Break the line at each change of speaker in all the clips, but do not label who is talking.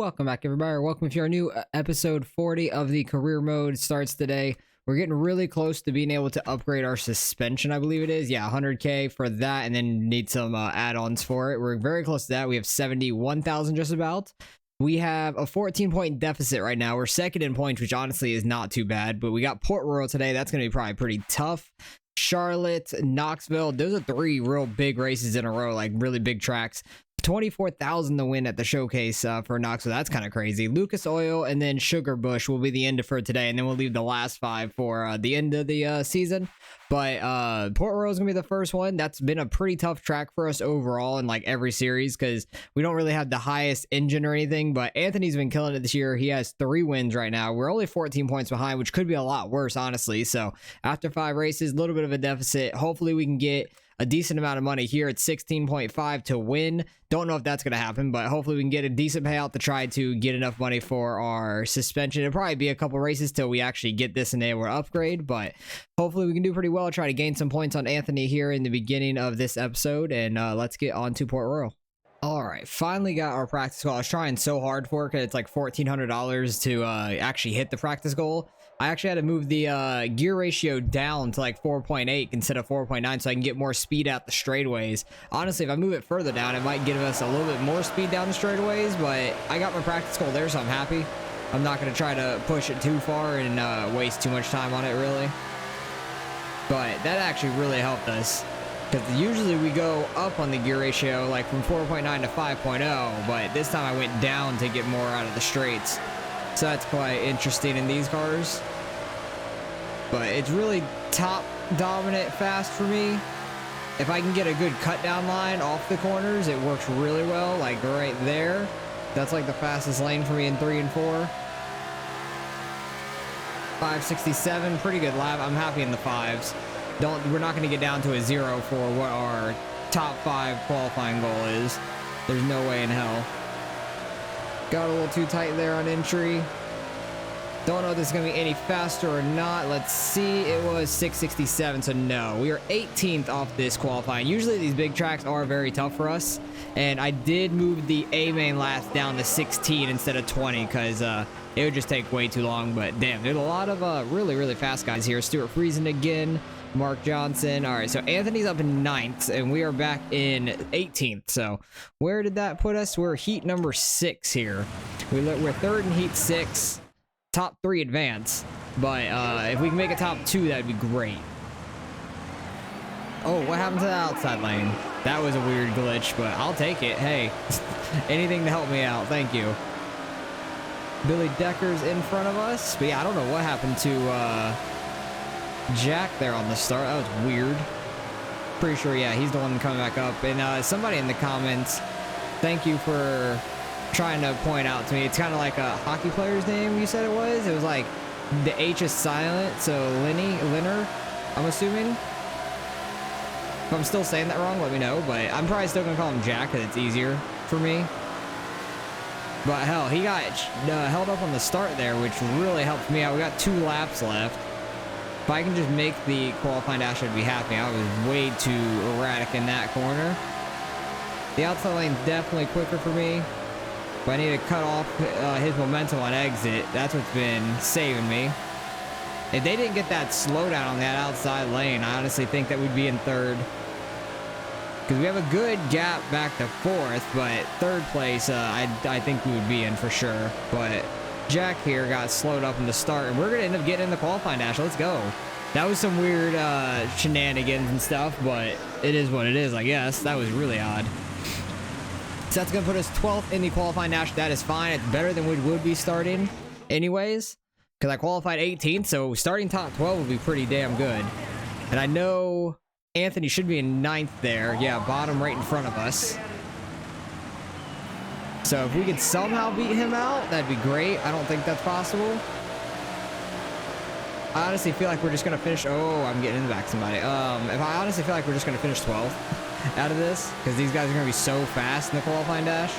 Welcome back, everybody. Welcome if you're new. Episode 40 of the career mode starts today. We're getting really close to being able to upgrade our suspension, I believe it is. Yeah, 100k for that, and then need some add-ons for it. We're very close to that. We have 71,000 just about. We have a 14-point deficit right now. We're second in points, which honestly is not too bad. But we got Port Royal today. That's going to be probably pretty tough. Charlotte, Knoxville. Those are three real big races in a row, like really big tracks. 24,000 to win at the showcase for Knoxville. That's kind of crazy. Lucas Oil and then Sugarbush will be the end for today, and then we'll leave the last five for the end of the season. But Port Royal is gonna be the first one. That's been a pretty tough track for us overall in like every series because we don't really have the highest engine or anything. But Anthony's been killing it this year. He has 3 wins right now. We're only 14 points behind, which could be a lot worse, honestly. So after 5 races, a little bit of a deficit. Hopefully we can get a decent amount of money here at 16.5 to win. Don't know if that's going to happen, but hopefully we can get a decent payout to try to get enough money for our suspension. It'll probably be a couple races till we actually get this and able to upgrade, but hopefully we can do pretty well. Try to gain some points on Anthony here in the beginning of this episode, and let's get on to Port Royal. All right, finally got our practice goal. I was trying so hard for it because it's like $1,400 to actually hit the practice goal. I actually had to move the gear ratio down to like 4.8 instead of 4.9 so I can get more speed out the straightaways. Honestly, if I move it further down, it might give us a little bit more speed down the straightaways, but I got my practice goal there, so I'm happy. I'm not going to try to push it too far and waste too much time on it, really. But that actually really helped us. Because usually we go up on the gear ratio, like from 4.9 to 5.0, but this time I went down to get more out of the straights. So that's quite interesting in these cars. But it's really top dominant fast for me. If I can get a good cut down line off the corners, it works really well, like right there. That's like the fastest lane for me in 3 and 4. 567, pretty good lap. I'm happy in the 5s. We're not going to get down to a 0 for what our top 5 qualifying goal is. There's no way in hell. Got a little too tight there on entry. Don't know if this is going to be any faster or not. Let's see. It was 667, so no. We are 18th off this qualifying. Usually these big tracks are very tough for us. And I did move the A main laps down to 16 instead of 20 because it would just take way too long. But damn, there's a lot of really, really fast guys here. Stuart Friesen again. Mark Johnson. All right, so Anthony's up in 9th, and we are back in 18th. So where did that put us? We're heat number 6 here. We're 3rd in heat 6. Top 3 advance. But if we can make a top 2, that'd be great. Oh, what happened to the outside lane? That was a weird glitch, but I'll take it. Hey, anything to help me out. Thank you. Billy Decker's in front of us. But yeah, I don't know what happened to Jack there on the start. That was weird. Pretty sure, yeah, he's the one coming back up. And somebody in the comments, thank you for trying to point out to me. It's kind of like a hockey player's name you said it was. It was like the H is silent, so Linner, I'm assuming. If I'm still saying that wrong, let me know. But I'm probably still going to call him Jack because it's easier for me. But hell, he got held up on the start there, which really helped me out. We got 2 laps left. If I can just make the qualifying dash, I'd be happy. I was way too erratic in that corner. The outside lane's definitely quicker for me. But I need to cut off his momentum on exit. That's what's been saving me. If they didn't get that slowdown on that outside lane, I honestly think that we'd be in 3rd. Because we have a good gap back to 4th, but 3rd place, I think we would be in for sure. But Jack here got slowed up in the start, and we're going to end up getting in the qualifying dash. Let's go. That was some weird shenanigans and stuff, but it is what it is, I guess. That was really odd. So that's going to put us 12th in the qualifying dash. That is fine. It's better than we would be starting anyways, because I qualified 18th, so starting top 12 would be pretty damn good. And I know Anthony should be in 9th there. Yeah, bottom right in front of us. So if we could somehow beat him out, that'd be great. I don't think that's possible. I honestly feel like we're just going to finish... Oh, I'm getting in the back of somebody. I honestly feel like we're just going to finish 12th out of this, because these guys are going to be so fast in the qualifying dash.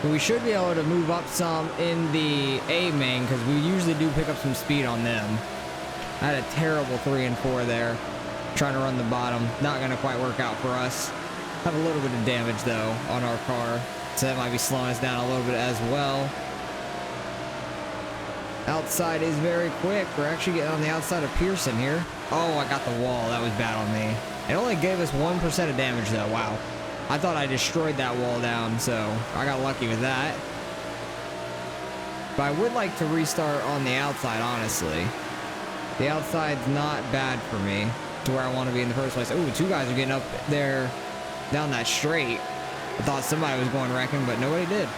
But we should be able to move up some in the A main, because we usually do pick up some speed on them. I had a terrible 3 and 4 there. Trying to run the bottom. Not going to quite work out for us. Have a little bit of damage, though, on our car. So that might be slowing us down a little bit as well. Outside is very quick. We're actually getting on the outside of Pearson here. Oh, I got the wall. That was bad on me. It only gave us 1% of damage though. Wow. I thought I destroyed that wall down, so I got lucky with that. But I would like to restart on the outside, honestly. The outside's not bad for me to where I want to be in the first place. Ooh, two guys are getting up there down that straight. I thought somebody was going wrecking, but nobody did.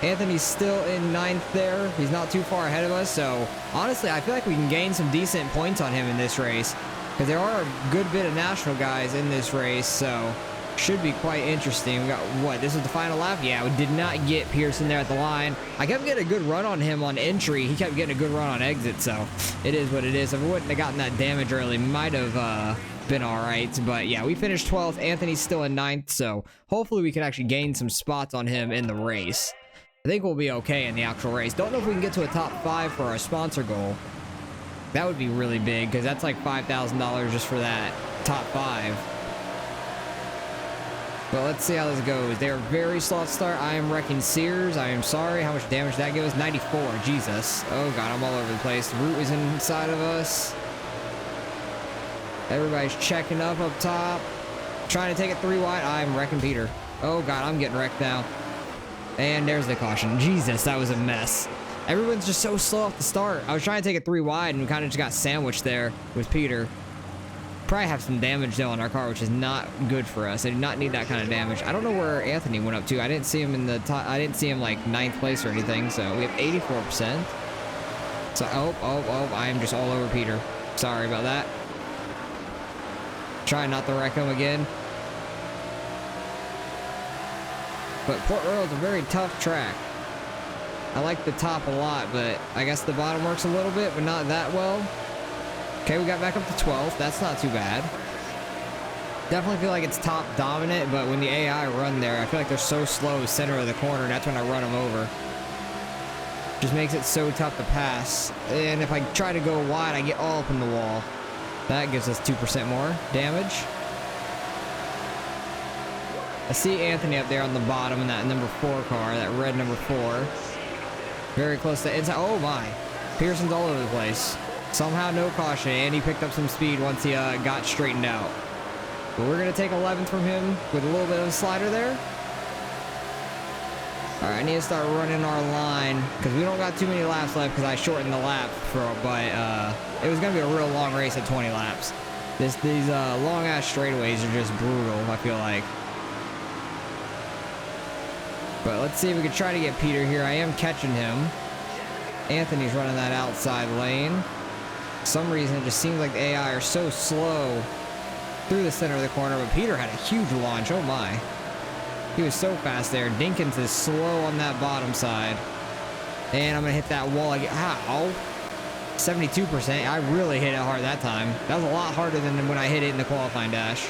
Anthony's still in 9th there. He's not too far ahead of us, so honestly, I feel like we can gain some decent points on him in this race because there are a good bit of national guys in this race, so should be quite interesting. We got, what, this is the final lap? Yeah, we did not get Pearson there at the line. I kept getting a good run on him on entry. He kept getting a good run on exit, so it is what it is. If we wouldn't have gotten that damage early, might have been all right. But yeah, we finished 12th. Anthony's still in 9th, so hopefully we can actually gain some spots on him in the race. I think we'll be okay in the actual race. Don't know if we can get to a top 5 for our sponsor goal. That would be really big because that's like $5,000 just for that top 5. But let's see how this goes. They're very slow at start. I am wrecking Sears. I am sorry. How much damage that gives? 94. Jesus. Oh god, I'm all over the place. The root is inside of us. Everybody's checking up top. Trying to take it 3 wide. I'm wrecking Peter. Oh god, I'm getting wrecked now. And there's the caution. Jesus, that was a mess. Everyone's just so slow off the start. I was trying to take it 3 wide and we kind of just got sandwiched there with Peter. Probably have some damage though on our car, which is not good for us. I do not need that kind of damage. I don't know where Anthony went up to. I didn't see him in the top. I didn't see him like 9th place or anything. So we have 84%. So I am just all over Peter. Sorry about that. Trying not to wreck him again. But Port Royal is a very tough track. I like the top a lot, but I guess the bottom works a little bit, but not that well. Okay, we got back up to 12th. That's not too bad. Definitely feel like it's top dominant, but when the AI run there, I feel like they're so slow center of the corner. That's when I run them over. Just makes it so tough to pass. And if I try to go wide, I get all up in the wall. That gives us 2% more damage. I see Anthony up there on the bottom in that number 4 car, that red number 4. Very close to inside. Oh my. Pearson's all over the place. Somehow no caution, and he picked up some speed once he got straightened out. But we're going to take 11th from him with a little bit of a slider there. All right, I need to start running our line because we don't got too many laps left because I shortened the lap, but it was going to be a real long race at 20 laps. These long-ass straightaways are just brutal, I feel like. But let's see if we can try to get Peter here. I am catching him. Anthony's running that outside lane. For some reason, it just seems like the AI are so slow through the center of the corner. But Peter had a huge launch. Oh my. He was so fast there. Dinkins is slow on that bottom side. And I'm going to hit that wall again. Ow. 72%. I really hit it hard that time. That was a lot harder than when I hit it in the qualifying dash.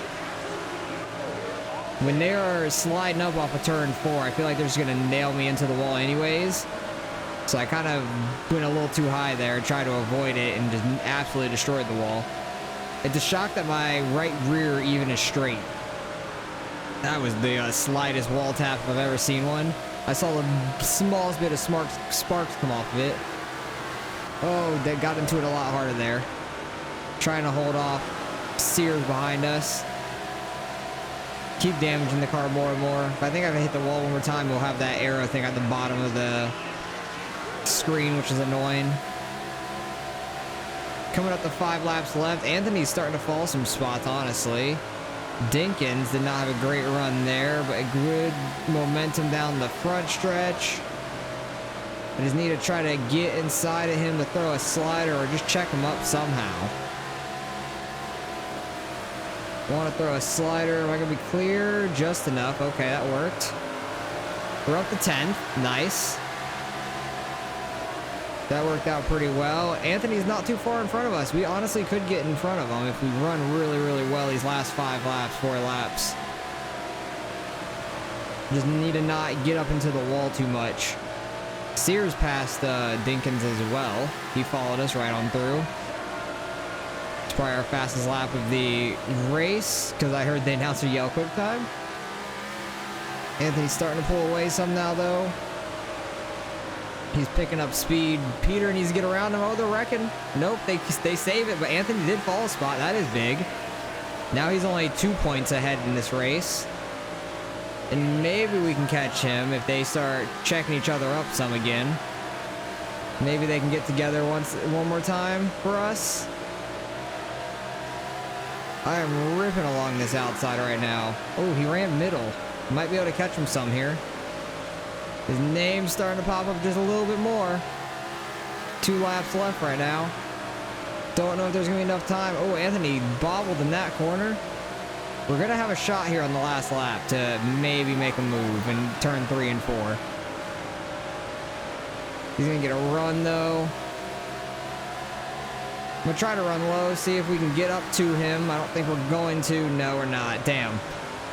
When they are sliding up off of turn 4, I feel like they're just going to nail me into the wall anyways. So I kind of went a little too high there, tried to avoid it, and just absolutely destroyed the wall. It's a shock that my right rear even is straight. That was the slightest wall tap if I've ever seen one. I saw the smallest bit of sparks come off of it. Oh, they got into it a lot harder there. Trying to hold off Sears behind us. Keep damaging the car more and more. If I think if I hit the wall one more time, we'll have that arrow thing at the bottom of the screen, which is annoying. Coming up to 5 laps left. Anthony's starting to fall some spots, honestly. Dinkins did not have a great run there, but a good momentum down the front stretch. I just need to try to get inside of him to throw a slider or just check him up somehow. Want to throw a slider. Am I going to be clear? Just enough. Okay, that worked. We're up to 10th. Nice. That worked out pretty well. Anthony's not too far in front of us. We honestly could get in front of him if we run really, really well these last 5 laps, 4 laps. Just need to not get up into the wall too much. Sears passed Dinkins as well. He followed us right on through. It's probably our fastest lap of the race because I heard the announcer yell quick time. Anthony's starting to pull away some now, though. He's picking up speed. Peter needs to get around him. Oh, they're wrecking. Nope, they save it, but Anthony did fall a spot. That is big. Now he's only 2 points ahead in this race. And maybe we can catch him if they start checking each other up some again. Maybe they can get together one more time for us. I am ripping along this outside right now. Oh, he ran middle. Might be able to catch him some here. His name's starting to pop up just a little bit more. 2 laps left right now. Don't know if there's going to be enough time. Oh, Anthony bobbled in that corner. We're going to have a shot here on the last lap to maybe make a move and turn 3 and 4. He's going to get a run, though. I'm going to try to run low, see if we can get up to him. I don't think we're going to. No, we're not. Damn.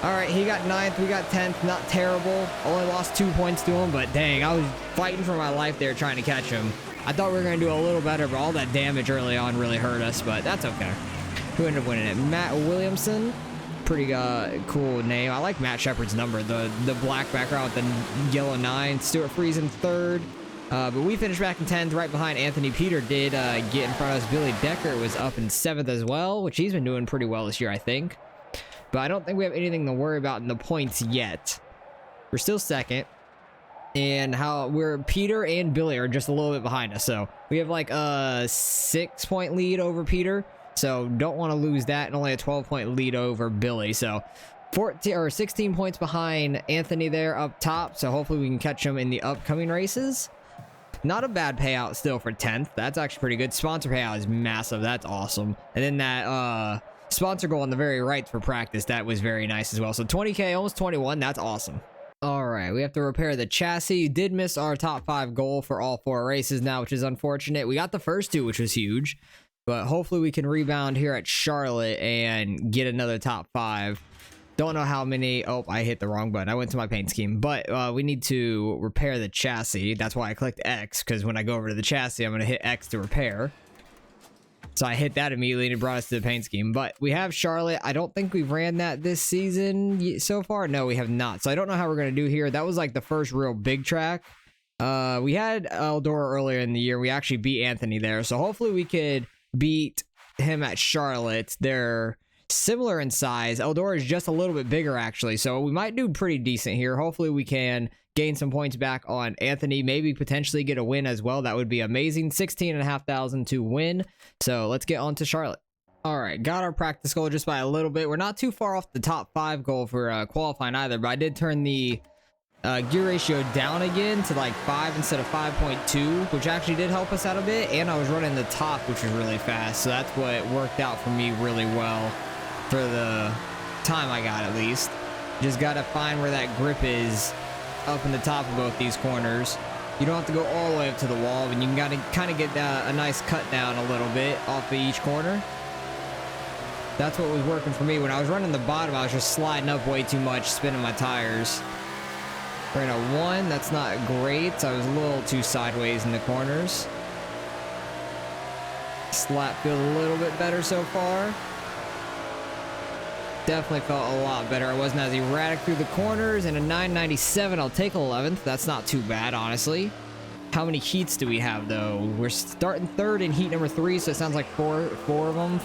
All right, he got 9th. We got 10th. Not terrible. Only lost 2 points to him, but dang, I was fighting for my life there trying to catch him. I thought we were going to do a little better, but all that damage early on really hurt us, but that's okay. Who ended up winning it? Matt Williamson. Pretty cool name. I like Matt Shepard's number, the black background with the yellow 9. Stuart Friesen 3rd. But we finished back in 10th, right behind Anthony. Peter did get in front of us. Billy Decker was up in 7th as well, which he's been doing pretty well this year, I think. But I don't think we have anything to worry about in the points yet. We're still 2nd. And Peter and Billy are just a little bit behind us. So we have like a 6-point lead over Peter. So don't want to lose that, and only a 12-point lead over Billy. So 14 or 16 points behind Anthony there up top. So hopefully we can catch him in the upcoming races. Not a bad payout still for 10th. That's actually pretty good. Sponsor payout is massive. That's awesome. And then that sponsor goal on the very right for practice, that was very nice as well. So 20K, almost 21. That's awesome. All right, we have to repair the chassis. Did miss our top 5 goal for all 4 races now, which is unfortunate. We got the first 2, which was huge. But hopefully we can rebound here at Charlotte and get another top 5. Don't know how many. Oh, I hit the wrong button. I went to my paint scheme. But we need to repair the chassis. That's why I clicked X, because when I go over to the chassis, I'm going to hit X to repair. So I hit that immediately and it brought us to the paint scheme. But we have Charlotte. I don't think we've ran that this season so far. No, we have not. So I don't know how we're going to do here. That was like the first real big track. We had Eldora earlier in the year. We actually beat Anthony there. So hopefully we could beat him at Charlotte. They're similar in size. Eldora is just a little bit bigger, actually. So we might do pretty decent here. Hopefully we can gain some points back on Anthony, maybe potentially get a win as well. That would be amazing. 16,500 to win. So let's get on to Charlotte. All right, got our practice goal just by a little bit. We're not too far off the top 5 goal for qualifying either, but I did turn the gear ratio down again to like 5 instead of 5.2, which actually did help us out a bit. And I was running the top, which was really fast. So that's what worked out for me really well for the time I got, at least. Just got to find where that grip is up in the top of both these corners. You don't have to go all the way up to the wall, but you can kind of get a nice cut down a little bit off of each corner. That's what was working for me. When I was running the bottom, I was just sliding up way too much, spinning my tires. We're in a 1. That's not great. I was a little too sideways in the corners. Slap feels a little bit better so far. Definitely felt a lot better. I wasn't as erratic through the corners. And a 997, I'll take 11th. That's not too bad, honestly. How many heats do we have, though? We're starting 3rd in heat number 3, so it sounds like four of them.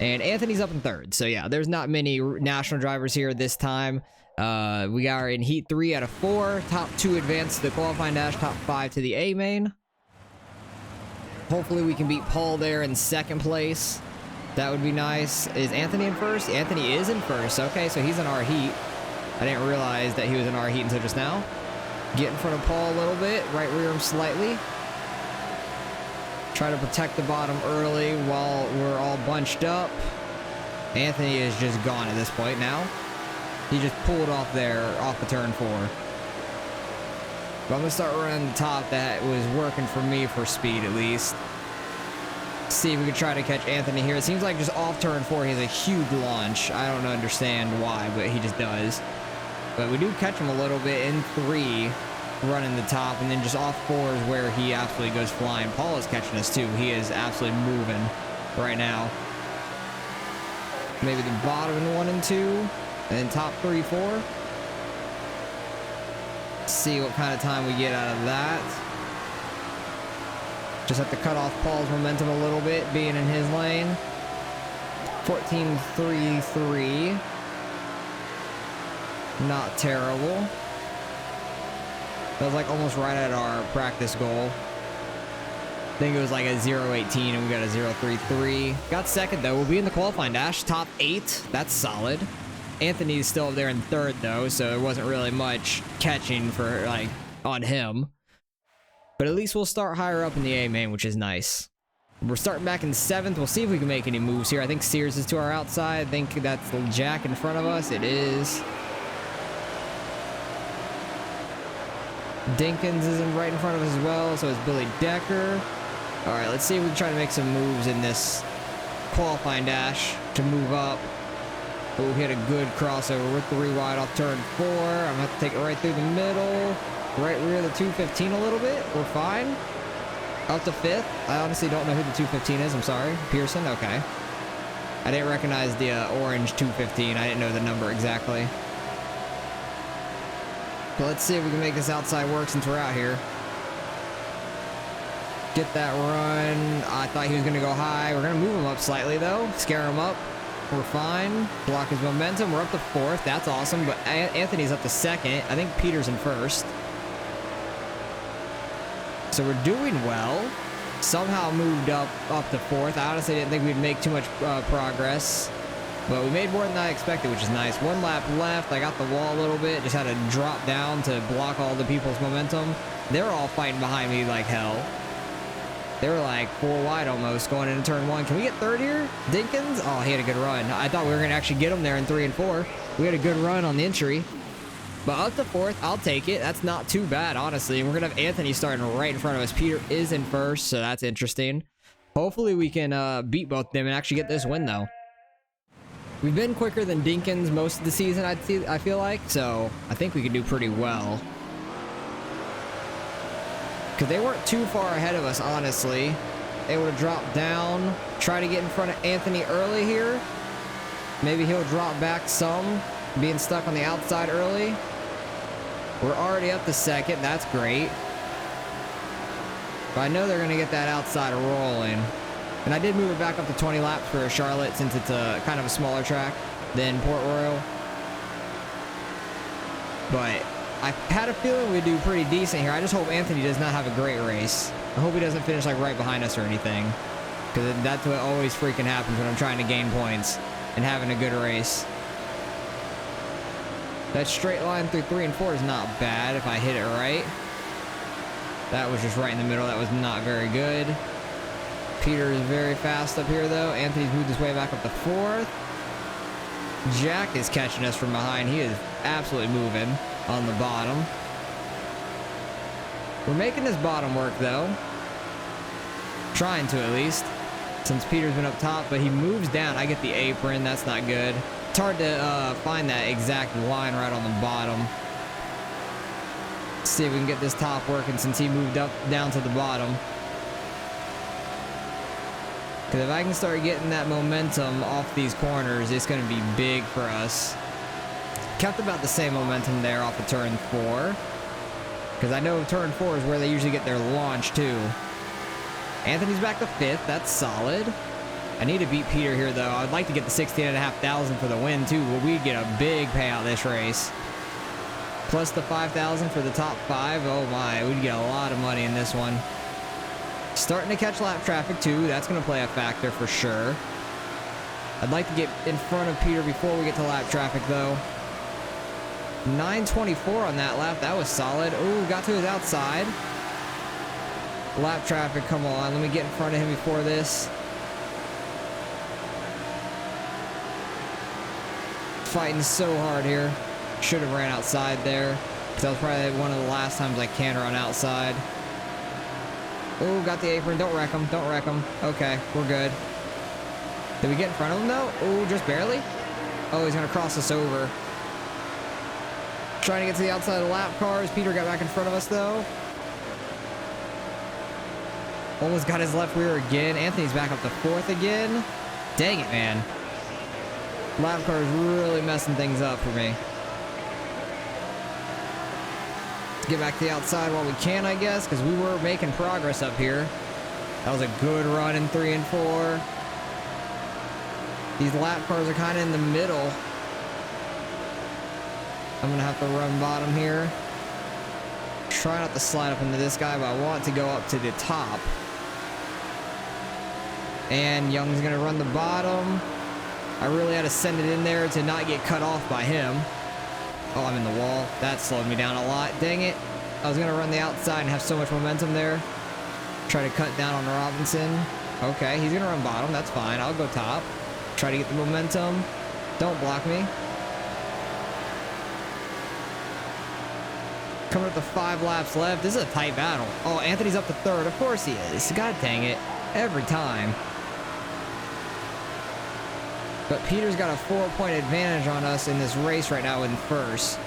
And Anthony's up in 3rd. So, yeah, there's not many national drivers here this time. We are in heat 3 out of 4. Top 2 advance to the qualifying dash. Top 5 to the A main. Hopefully we can beat Paul there in 2nd place. That would be nice. Is Anthony in 1st? Anthony is in 1st. Okay, so he's in our heat. I didn't realize that he was in our heat until just now. Get in front of Paul a little bit. Right rear him slightly. Try to protect the bottom early while we're all bunched up. Anthony is just gone at this point now. He just pulled off there, off the turn 4. But I'm going to start running the top. That was working for me for speed, at least. See if we can try to catch Anthony here. It seems like just off turn 4, he has a huge launch. I don't understand why, but he just does. But we do catch him a little bit in 3, running the top, and then just off 4 is where he absolutely goes flying. Paul is catching us too. He is absolutely moving right now. Maybe the bottom in 1 and 2, and then top 3, 4. See what kind of time we get out of that. Just have to cut off Paul's momentum a little bit, being in his lane. 14.33. Not terrible. That was like almost right at our practice goal. I think it was like a 0.18 and we got a 0.33. Got second though. We'll be in the qualifying dash. Top 8. That's solid. Anthony's still up there in third though, so there wasn't really much catching for like on him. But at least we'll start higher up in the A main, which is nice. We're starting back in 7th. We'll see if we can make any moves here. I think Sears is to our outside. I think that's the Jack in front of us. It is. Dinkins is right in front of us as well, so is Billy Decker. All right, let's see if we can try to make some moves in this qualifying dash to move up. Oh, we hit a good crossover with 3 wide off turn 4. I'm gonna have to take it right through the middle, right rear of the 215 a little bit. We're fine. Up to 5th. I honestly don't know who the 215 is. I'm sorry. Pearson? Okay. I didn't recognize the orange 215. I didn't know the number exactly. But let's see if we can make this outside work since we're out here. Get that run. I thought he was going to go high. We're going to move him up slightly, though. Scare him up. We're fine. Block his momentum. We're up to 4th. That's awesome. But Anthony's up to 2nd. I think Peter's in 1st. So we're doing well. Somehow moved up to 4th. I honestly didn't think we'd make too much progress. But we made more than I expected, which is nice. 1 lap left. I got the wall a little bit. Just had to drop down to block all the people's momentum. They're all fighting behind me like hell. They were like 4 wide almost going into turn 1. Can we get 3rd here? Dinkins? Oh, he had a good run. I thought we were going to actually get him there in 3 and 4. We had a good run on the entry. But up to 4th, I'll take it. That's not too bad, honestly. And we're going to have Anthony starting right in front of us. Peter is in 1st, so that's interesting. Hopefully we can beat both of them and actually get this win, though. We've been quicker than Dinkins most of the season, I feel like, so I think we can do pretty well. Because they weren't too far ahead of us, honestly. Able to drop down, try to get in front of Anthony early here. Maybe he'll drop back some, being stuck on the outside early. We're already up to 2nd, that's great. But I know they're going to get that outside rolling. And I did move it back up to 20 laps for Charlotte since it's a kind of a smaller track than Port Royal. But I had a feeling we'd do pretty decent here. I just hope Anthony does not have a great race. I hope he doesn't finish like right behind us or anything. Because that's what always freaking happens when I'm trying to gain points and having a good race. That straight line through 3 and 4 is not bad if I hit it right. That was just right in the middle. That was not very good. Peter is very fast up here, though. Anthony's moved his way back up to 4th. Jack is catching us from behind. He is absolutely moving on the bottom. We're making this bottom work, though. Trying to, at least. Since Peter's been up top, but he moves down. I get the apron. That's not good. It's hard to find that exact line right on the bottom. Let's see if we can get this top working since he moved up down to the bottom. Because if I can start getting that momentum off these corners, it's going to be big for us. Kept about the same momentum there off of turn 4. Because I know turn 4 is where they usually get their launch, too. Anthony's back to 5th. That's solid. I need to beat Peter here, though. I'd like to get the 16,500 for the win, too. But we'd get a big payout this race. Plus the 5,000 for the top 5. Oh, my. We'd get a lot of money in this one. Starting to catch lap traffic, too. That's going to play a factor for sure. I'd like to get in front of Peter before we get to lap traffic, though. 9:24 on that lap. That was solid. Ooh, got to his outside. Lap traffic, come on. Let me get in front of him before this. Fighting so hard here. Should have ran outside there. Because that was probably one of the last times I can run outside. Oh, got the apron. Don't wreck him. Don't wreck him. Okay, we're good. Did we get in front of him, though? Oh, just barely? Oh, he's going to cross us over. Trying to get to the outside of the lap cars. Peter got back in front of us, though. Almost got his left rear again. Anthony's back up to 4th again. Dang it, man. Lap car is really messing things up for me. get back to the outside while we can, I guess, because we were making progress up here. That was a good run in 3 and 4. These lap cars are kind of in the middle. I'm gonna have to run bottom here. Try not to slide up into this guy, but I want to go up to the top. And Young's gonna run the bottom. I really had to send it in there to not get cut off by him. Oh, I'm in the wall. That slowed me down a lot. Dang it. I was gonna run the outside and have so much momentum there. Try to cut down on Robinson. Okay, he's gonna run bottom. That's fine. I'll go top. Try to get the momentum. Don't block me. Coming up to 5 laps left. This is a tight battle. Oh, Anthony's up to 3rd. Of course he is. God dang it. Every time. But Peter's got a 4-point advantage on us in this race right now in 1st.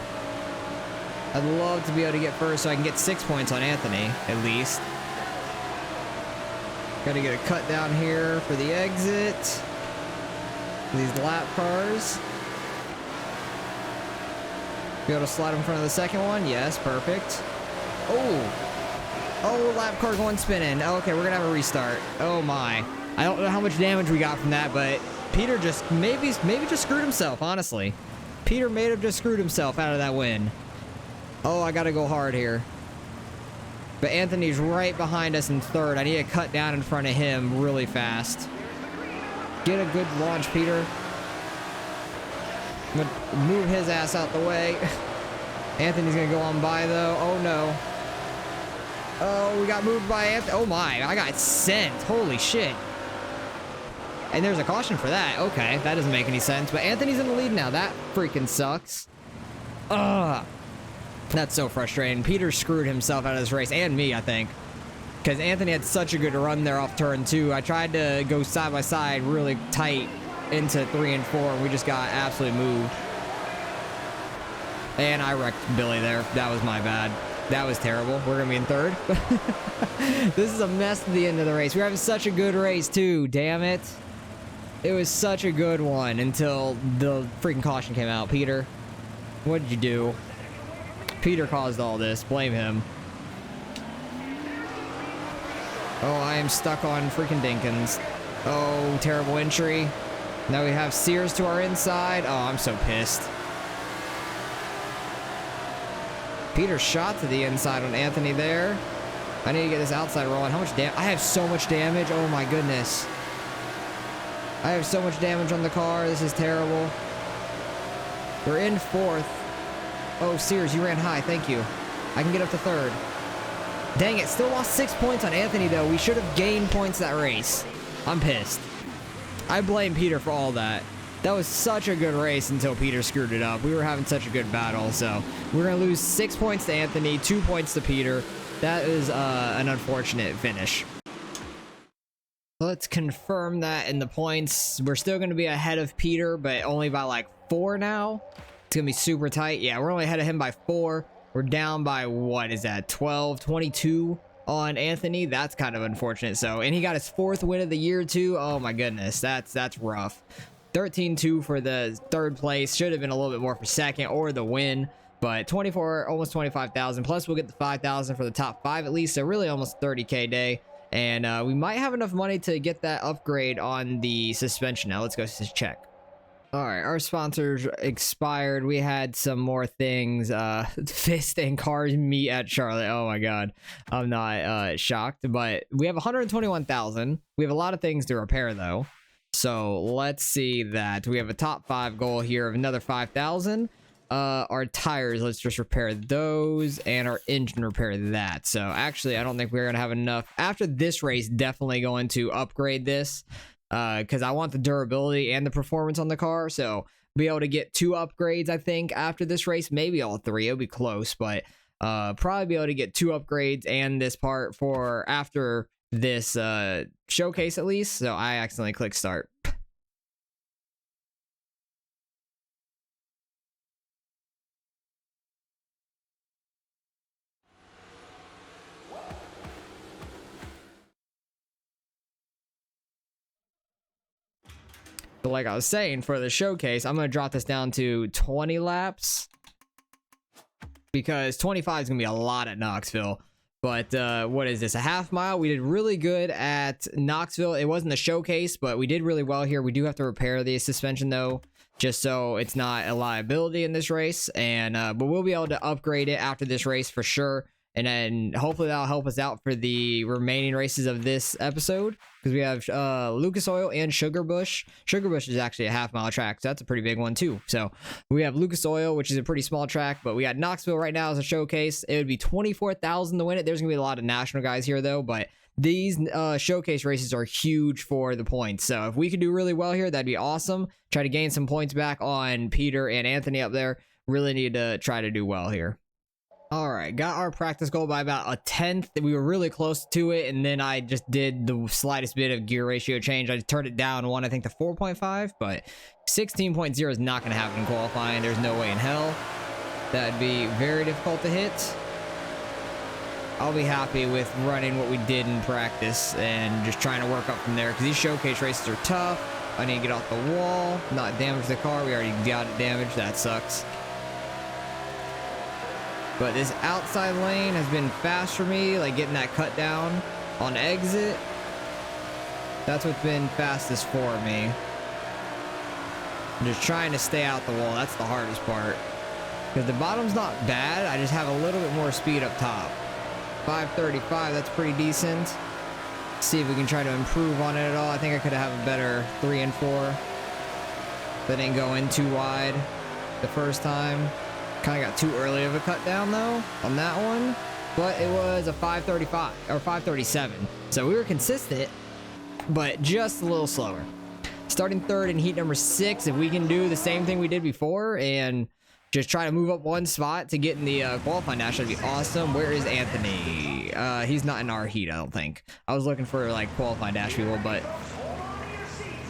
I'd love to be able to get 1st so I can get 6 points on Anthony, at least. Got to get a cut down here for the exit. These lap cars. Be able to slide in front of the second one. Yes, perfect. Oh, lap car going spinning. Okay, we're gonna have a restart. Oh my. I don't know how much damage we got from that, but Peter just maybe just screwed himself, honestly. Peter may have just screwed himself out of that win. Oh, I gotta go hard here. But Anthony's right behind us in 3rd. I need to cut down in front of him really fast. Get a good launch, Peter. I'm gonna move his ass out the way. Anthony's gonna go on by, though. Oh, no. Oh, we got moved by Anthony. Oh, my. I got sent. Holy shit. And there's a caution for that. Okay, that doesn't make any sense. But Anthony's in the lead now. That freaking sucks. Ugh. That's so frustrating. Peter screwed himself out of this race, and me, I think. Because Anthony had such a good run there off turn 2. I tried to go side by side really tight into 3 and 4, and we just got absolutely moved. And I wrecked Billy there. That was my bad. That was terrible. We're going to be in 3rd. This is a mess at the end of the race. We were having such a good race, too. Damn it. It was such a good one until the freaking caution came out. Peter, what did you do? Peter caused all this. Blame him. Oh, I am stuck on freaking Dinkins. Oh, terrible entry. Now we have Sears to our inside. Oh, I'm so pissed. Peter shot to the inside on Anthony there. I need to get this outside rolling. How much damage? I have so much damage. Oh my goodness. I have so much damage on the car. This is terrible. We're in 4th. Oh, Sears, you ran high. Thank you. I can get up to 3rd. Dang it. Still lost 6 points on Anthony, though. We should have gained points that race. I'm pissed. I blame Peter for all that. That was such a good race until Peter screwed it up. We were having such a good battle, so we're going to lose 6 points to Anthony, 2 points to Peter. That is an unfortunate finish. Let's confirm that in the points. We're still going to be ahead of Peter, but only by like 4 now. It's going to be super tight. Yeah, we're only ahead of him by 4. We're down by, what is that, 12, 22 on Anthony. That's kind of unfortunate. So, and he got his 4th win of the year, too. Oh, my goodness. That's rough. 13-2 for the 3rd place. Should have been a little bit more for 2nd or the win. But 24, almost 25,000. Plus, we'll get the 5,000 for the top 5 at least. So, really almost 30K day. And we might have enough money to get that upgrade on the suspension. Now, let's go check. All right, our sponsors expired. We had some more things. Fist and Cars meet at Charlotte. Oh my God, I'm not shocked, but we have 121,000. We have a lot of things to repair though. So let's see that we have a top 5 goal here of another 5,000. Our tires, let's just repair those, and our engine repair that. So actually, I don't think we're gonna have enough after this race. Definitely going to upgrade this. Because I want the durability and the performance on the car, so be able to get 2 upgrades, I think, after this race. Maybe all 3. It'll be close, but probably be able to get 2 upgrades and this part for after this showcase at least. So I accidentally clicked start. But like I was saying, for the showcase, I'm going to drop this down to 20 laps. because 25 is going to be a lot at Knoxville. But what is this, a half mile? We did really good at Knoxville. It wasn't the showcase, but we did really well here. We do have to repair the suspension though, just so it's not a liability in this race. And but we'll be able to upgrade it after this race for sure. And then hopefully that'll help us out for the remaining races of this episode, because we have Lucas Oil and Sugarbush. Sugarbush is actually a half-mile track, so that's a pretty big one too. So we have Lucas Oil, which is a pretty small track, but we got Knoxville right now as a showcase. It would be 24,000 to win it. There's gonna be a lot of national guys here though, but these showcase races are huge for the points. So if we could do really well here, that'd be awesome. Try to gain some points back on Peter and Anthony up there. Really need to try to do well here. All right, got our practice goal by about a tenth. We were really close to it, and then I just did the slightest bit of gear ratio change. I turned it down one, I think, to 4.5, but 16.0 is not going to happen in qualifying. There's no way in hell. That'd be very difficult to hit. I'll be happy with running what we did in practice and just trying to work up from there, because these showcase races are tough. I need to get off the wall, not damage the car. We already got it damaged. That sucks. But this outside lane has been fast for me, like getting that cut down on exit. That's what's been fastest for me. I'm just trying to stay out the wall. That's the hardest part. Because the bottom's not bad. I just have a little bit more speed up top. 535, that's pretty decent. See if we can try to improve on it at all. I think I could have a better 3 and 4. That didn't go in too wide the first time. Kind of got too early of a cut down though on that one, but it was a 535 or 537, so we were consistent but just a little slower. Starting third in heat number 6, if we can do the same thing we did before and just try to move up one spot to get in the qualifying dash, that'd be awesome. Where is Anthony? He's not in our heat, I don't think. I was looking for like qualifying dash people, but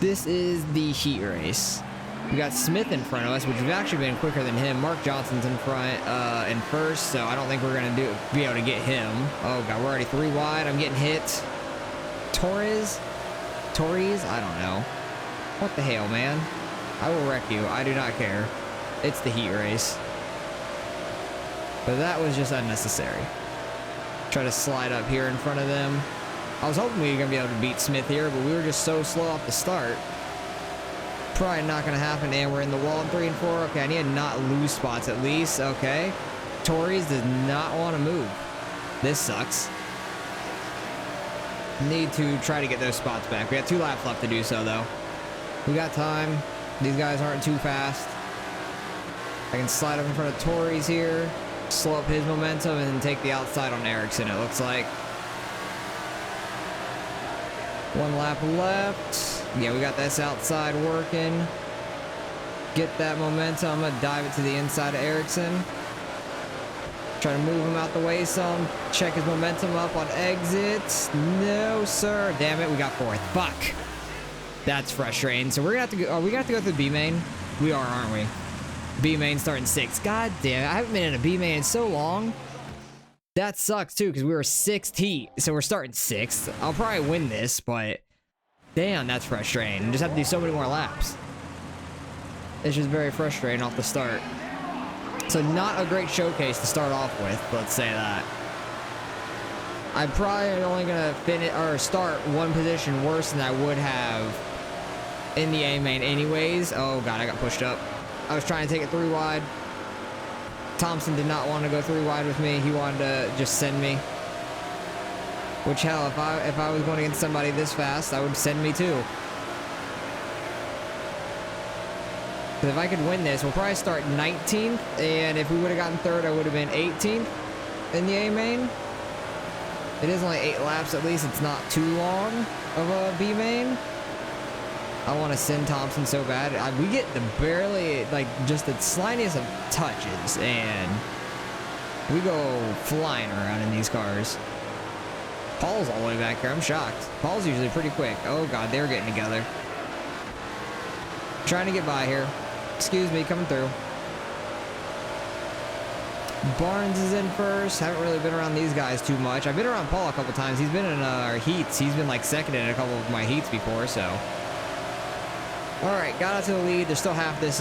this is the heat race. We got Smith in front of us, which has actually been quicker than him. Mark Johnson's in front, in first, so I don't think we're gonna be able to get him. Oh god, we're already 3 wide. I'm getting hit. Torres, I don't know. What the hell, man? I will wreck you. I do not care. It's the heat race. But that was just unnecessary. Try to slide up here in front of them. I was hoping we were gonna be able to beat Smith here, but we were just so slow off the start. Probably not gonna happen, and we're in the wall in 3 and 4. Okay, I need to not lose spots at least. Okay, Torres does not want to move. This sucks. Need to try to get those spots back. We got 2 laps left to do so though. We got time. These guys aren't too fast. I can slide up in front of Torres here, slow up his momentum, and then take the outside on Ericsson, it looks like. 1 lap left. Yeah, we got this outside working. Get that momentum. I'm gonna dive it to the inside of Ericsson. Try to move him out the way some. Check his momentum up on exits. No, sir. Damn it, we got 4th. Fuck. That's frustrating. So we're gonna have to go. Are we gonna have to go through B main? We are, aren't we? B main starting 6th. God damn it. I haven't been in a B main in so long. That sucks too, because we were 6th heat. So we're starting 6th. I'll probably win this, but damn, that's frustrating. Just have to do so many more laps. It's just very frustrating off the start. So not a great showcase to start off with, let's say that. I'm probably only gonna finish or start 1 position worse than I would have in the A main anyways. Oh god, I got pushed up. I was trying to take it 3 wide. Thompson did not want to go 3 wide with me. He wanted to just send me. Which hell, if I was going against somebody this fast, I would send me too. If I could win this, we'll probably start 19th, and if we would have gotten 3rd, I would have been 18th in the A main. It is only 8 laps at least. It's not too long of a B main. I want to send Thompson so bad. We get the barely, like, just the slightest of touches, and we go flying around in these cars. Paul's all the way back here. I'm shocked. Paul's usually pretty quick. Oh god, they're getting together. Trying to get by here. Excuse me, coming through. Barnes is in first. Haven't really been around these guys too much. I've been around Paul a couple times. He's been in our heats. He's been like 2nd in a couple of my heats before, so. All right, got out to the lead. There's still half this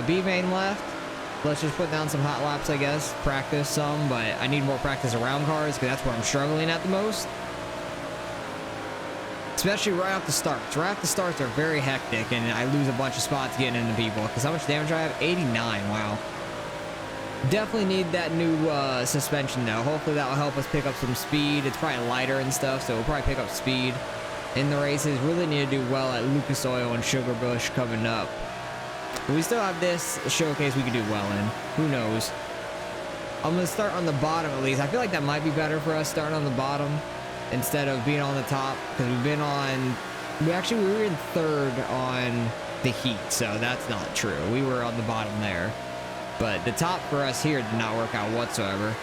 B main left. let's just put down some hot laps, I guess. Practice some, but I need more practice around cars because that's where I'm struggling at the most. Especially right off the starts. Right off the starts are very hectic, and I lose a bunch of spots getting into people. Because how much damage do I have? 89. Wow. Definitely need that new suspension, though. Hopefully that will help us pick up some speed. It's probably lighter and stuff, so we'll probably pick up speed in the races. Really need to do well at Lucas Oil and Sugarbush coming up. But we still have this showcase we could do well in. Who knows? I'm going to start on the bottom at least. I feel like that might be better for us starting on the bottom instead of being on the top. Because we've been on... we were in third on the heat, so that's not true. We were on the bottom there. But the top for us here did not work out whatsoever.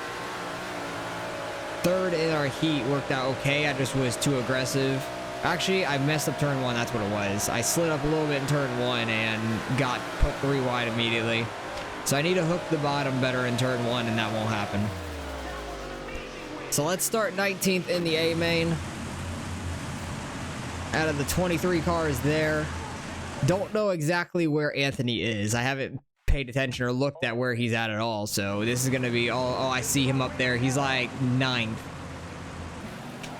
Third in our heat worked out okay. I just was too aggressive. Actually, I messed up turn 1. That's what it was. I slid up a little bit in turn 1 and got put 3 wide immediately. So I need to hook the bottom better in turn 1, and that won't happen. So let's start 19th in the A main. Out of the 23 cars there. Don't know exactly where Anthony is. I haven't paid attention or looked at where he's at all. So this is going to be... oh, I see him up there. He's like 9th.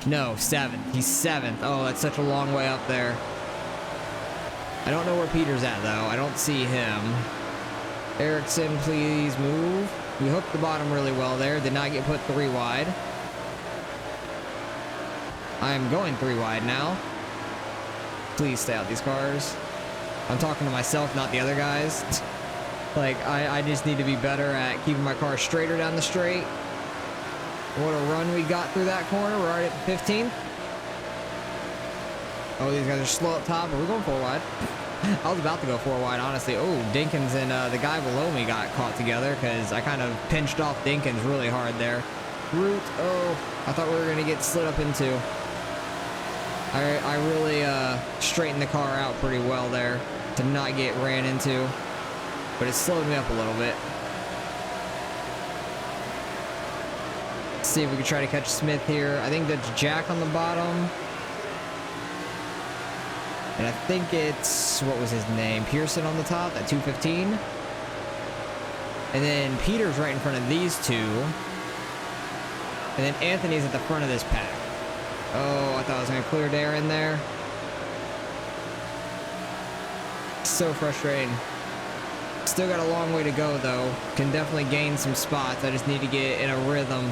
No, 7th. He's 7th. Oh, that's such a long way up there. I don't know where Peter's at, though. I don't see him. Erickson, please move. We hooked the bottom really well there. Did not get put 3 wide. I am going 3 wide now. Please stay out these cars. I'm talking to myself, not the other guys. Like, I just need to be better at keeping my car straighter down the straight. What a run we got through that corner. We're already at the 15th. Oh, these guys are slow up top, but we're going 4 wide. I was about to go 4 wide, honestly. Oh, Dinkins and the guy below me got caught together because I kind of pinched off Dinkins really hard there. Root, oh, I thought we were going to get slid up into. I really straightened the car out pretty well there to not get ran into. But it slowed me up a little bit. Let's see if we can try to catch Smith here. I think that's Jack on the bottom. And I think it's, what was his name? Pearson on the top at 215. And then Peter's right in front of these two. And then Anthony's at the front of this pack. Oh, I thought I was going to clear Dare in there. So frustrating. Still got a long way to go, though. Can definitely gain some spots. I just need to get in a rhythm.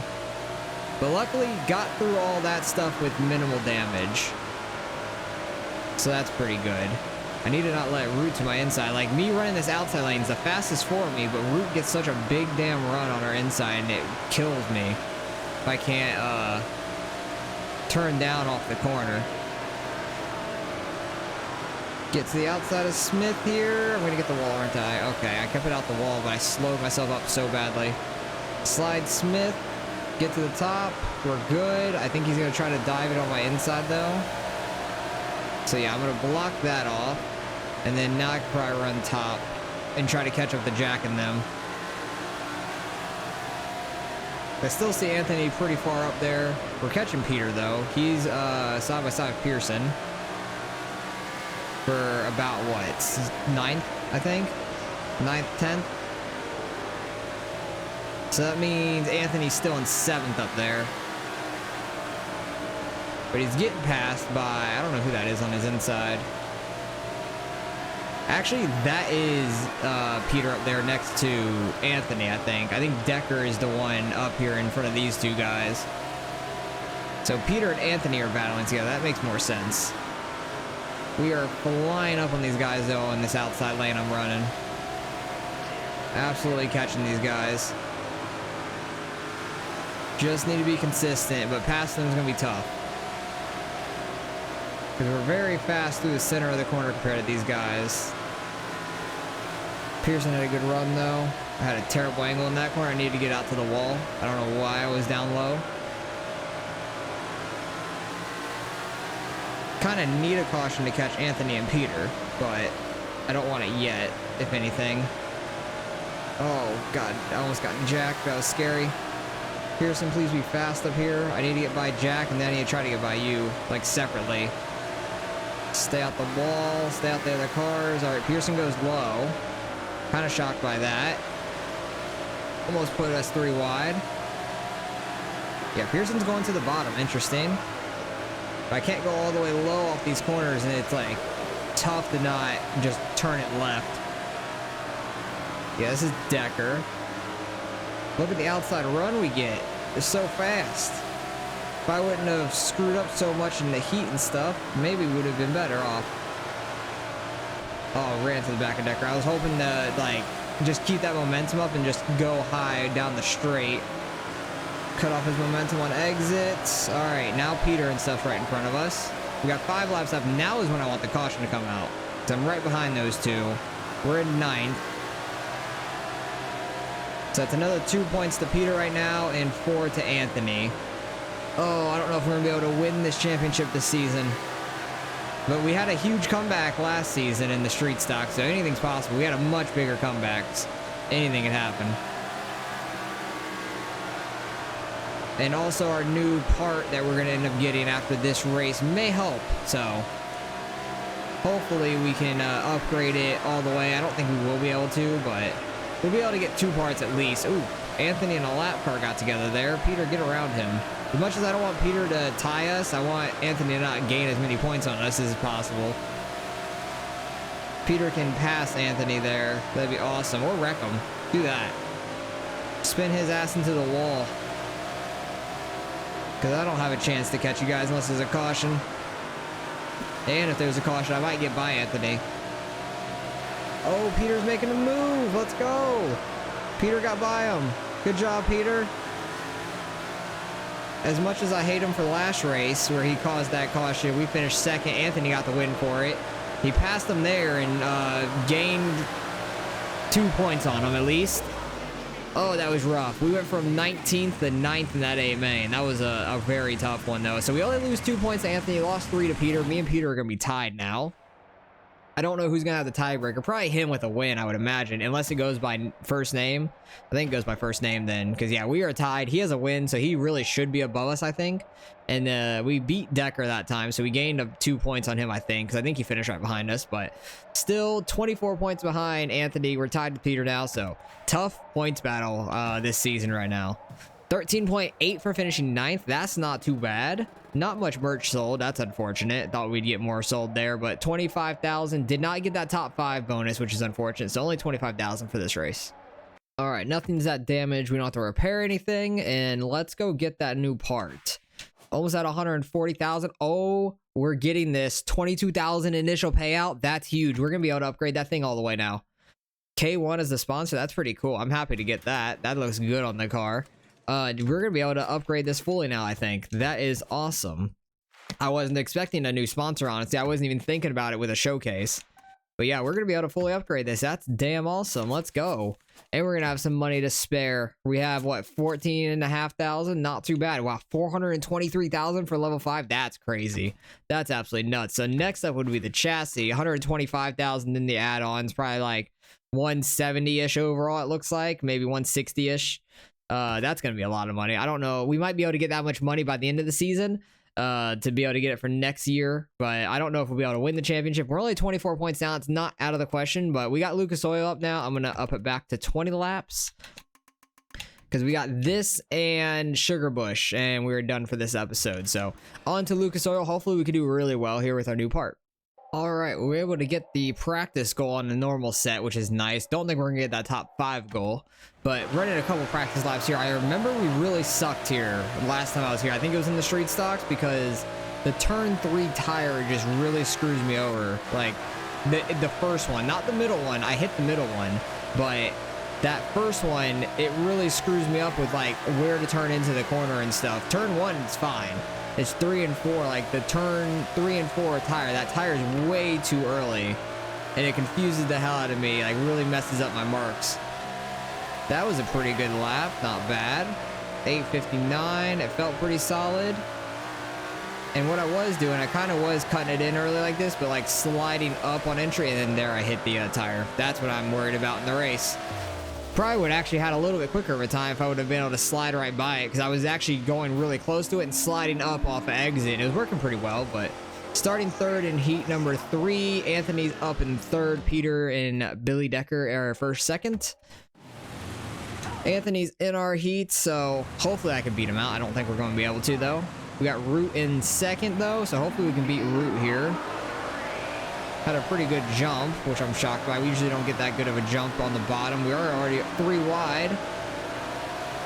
But luckily, got through all that stuff with minimal damage. So that's pretty good. I need to not let Root to my inside. Like, me running this outside lane is the fastest for me, but Root gets such a big damn run on our inside, and it kills me if I can't turn down off the corner. Get to the outside of Smith here. I'm going to get the wall, aren't I? Okay, I kept it out the wall, but I slowed myself up so badly. Slide Smith. Get to the top. We're good. I think he's going to try to dive it on my inside, though. So, yeah, I'm going to block that off. And then now I can probably run top and try to catch up the Jack and them. I still see Anthony pretty far up there. We're catching Peter, though. He's side by side with Pearson. For about, what, 9th, I think? 9th, 10th? So that means Anthony's still in 7th up there. But he's getting passed by, I don't know who that is on his inside. Actually, that is Peter up there next to Anthony, I think. I think Decker is the one up here in front of these two guys. So Peter and Anthony are battling together. That makes more sense. We are flying up on these guys, though, in this outside lane I'm running. Absolutely catching these guys. Just need to be consistent, but passing them is going to be tough. Because we're very fast through the center of the corner compared to these guys. Pearson had a good run, though. I had a terrible angle in that corner. I needed to get out to the wall. I don't know why I was down low. Kind of need a caution to catch Anthony and Peter, but I don't want it yet, if anything. Oh, God. I almost got Jack. That was scary. Pearson, please be fast up here. I need to get by Jack, and then I need to try to get by you, like, separately. Stay out the wall. Stay out the other cars. All right, Pearson goes low. Kind of shocked by that. Almost put us 3 wide. Yeah, Pearson's going to the bottom. Interesting. But I can't go all the way low off these corners, and it's like tough to not just turn it left. Yeah, this is Decker. Look at the outside run we get. It's so fast. If I wouldn't have screwed up so much in the heat and stuff, maybe we would have been better off. Oh, ran to the back of Decker. I was hoping to, like, just keep that momentum up and just go high down the straight. Cut off his momentum on exits. All right, now Peter and stuff's right in front of us. We got 5 laps left. Now is when I want the caution to come out. So I'm right behind those 2. We're in 9th. So that's another 2 points to Peter right now and 4 to Anthony. Oh, I don't know if we're going to be able to win this championship this season. But we had a huge comeback last season in the street stock, so anything's possible. We had a much bigger comebacks. Anything can happen. And also our new part that we're going to end up getting after this race may help. So hopefully we can upgrade it all the way. I don't think we will be able to, but we'll be able to get 2 parts at least. Ooh, Anthony and a lap car got together there. Peter, get around him. As much as I don't want Peter to tie us, I want Anthony to not gain as many points on us as possible. Peter can pass Anthony there. That'd be awesome. Or wreck him. Do that. Spin his ass into the wall. Because I don't have a chance to catch you guys unless there's a caution. And if there's a caution, I might get by Anthony. Oh, Peter's making a move. Let's go. Peter got by him. Good job, Peter. As much as I hate him for last race where he caused that caution, we finished 2nd. Anthony got the win for it. He passed him there and gained 2 points on him at least. Oh, that was rough. We went from 19th to 9th in that AMA, and that was a very tough one, though. So we only lose 2 points to Anthony, lost 3 to Peter. Me and Peter are going to be tied now. I don't know who's going to have the tiebreaker. Probably him with a win, I would imagine, unless it goes by first name. I think it goes by first name then, because, yeah, we are tied. He has a win, so he really should be above us, I think. And we beat Decker that time, so we gained 2 points on him, I think, because I think he finished right behind us. But still, 24 points behind Anthony. We're tied with Peter now, so tough points battle this season right now. 13.8 for finishing 9th. That's not too bad. Not much merch sold. That's unfortunate. Thought we'd get more sold there, but 25,000. Did not get that top 5 bonus, which is unfortunate. So only 25,000 for this race. All right, nothing's that damaged. We don't have to repair anything, and let's go get that new part. Almost at 140,000. Oh, we're getting this 22,000 initial payout. That's huge. We're gonna be able to upgrade that thing all the way now. K1 is the sponsor. That's pretty cool. I'm happy to get that. That looks good on the car. We're gonna be able to upgrade this fully now, I think. That is awesome. I wasn't expecting a new sponsor, honestly. I wasn't even thinking about it with a showcase. But yeah, we're gonna be able to fully upgrade this. That's damn awesome. Let's go. And we're gonna have some money to spare. We have what, 14,500? Not too bad. Wow, 423,000 for level 5. That's crazy. That's absolutely nuts. So next up would be the chassis. 125,000 in the add-ons, probably like 170-ish overall, it looks like. Maybe 160-ish. That's gonna be a lot of money. I don't know. We might be able to get that much money by the end of the season to be able to get it for next year, but I don't know if we'll be able to win the championship. We're only 24 points down. It's not out of the question, but we got Lucas Oil up now. I'm gonna up it back to 20 laps because we got this and Sugarbush, and we're done for this episode. So on to Lucas Oil. Hopefully we can do really well here with our new part. All right, we were able to get the practice goal on the normal set, which is nice. Don't think we're gonna get that top 5 goal, but running a couple practice laps here. I remember we really sucked here last time I was here. I think it was in the street stocks because the turn 3 tire just really screws me over. Like the first one, not the middle one. I hit the middle one, but that first one, it really screws me up with like where to turn into the corner and stuff. Turn 1 is fine. It's 3 and 4, like the turn 3 and 4 tire. That tire is way too early, and it confuses the hell out of me. Like really messes up my marks. That was a pretty good lap, not bad. 8:59. It felt pretty solid. And what I was doing, I kind of was cutting it in early like this, but like sliding up on entry, and then there I hit the tire. That's what I'm worried about in the race. Probably would actually had a little bit quicker of a time if I would have been able to slide right by it, because I was actually going really close to it and sliding up off of exit. It was working pretty well, but starting 3rd in heat number 3. Anthony's up in 3rd. Peter and Billy Decker are first, 2nd. Anthony's in our heat, so hopefully I can beat him out. I don't think we're going to be able to, though. We got Root in second, though, so hopefully we can beat Root here. Had a pretty good jump, which I'm shocked by. We usually don't get that good of a jump on the bottom. We are already 3 wide,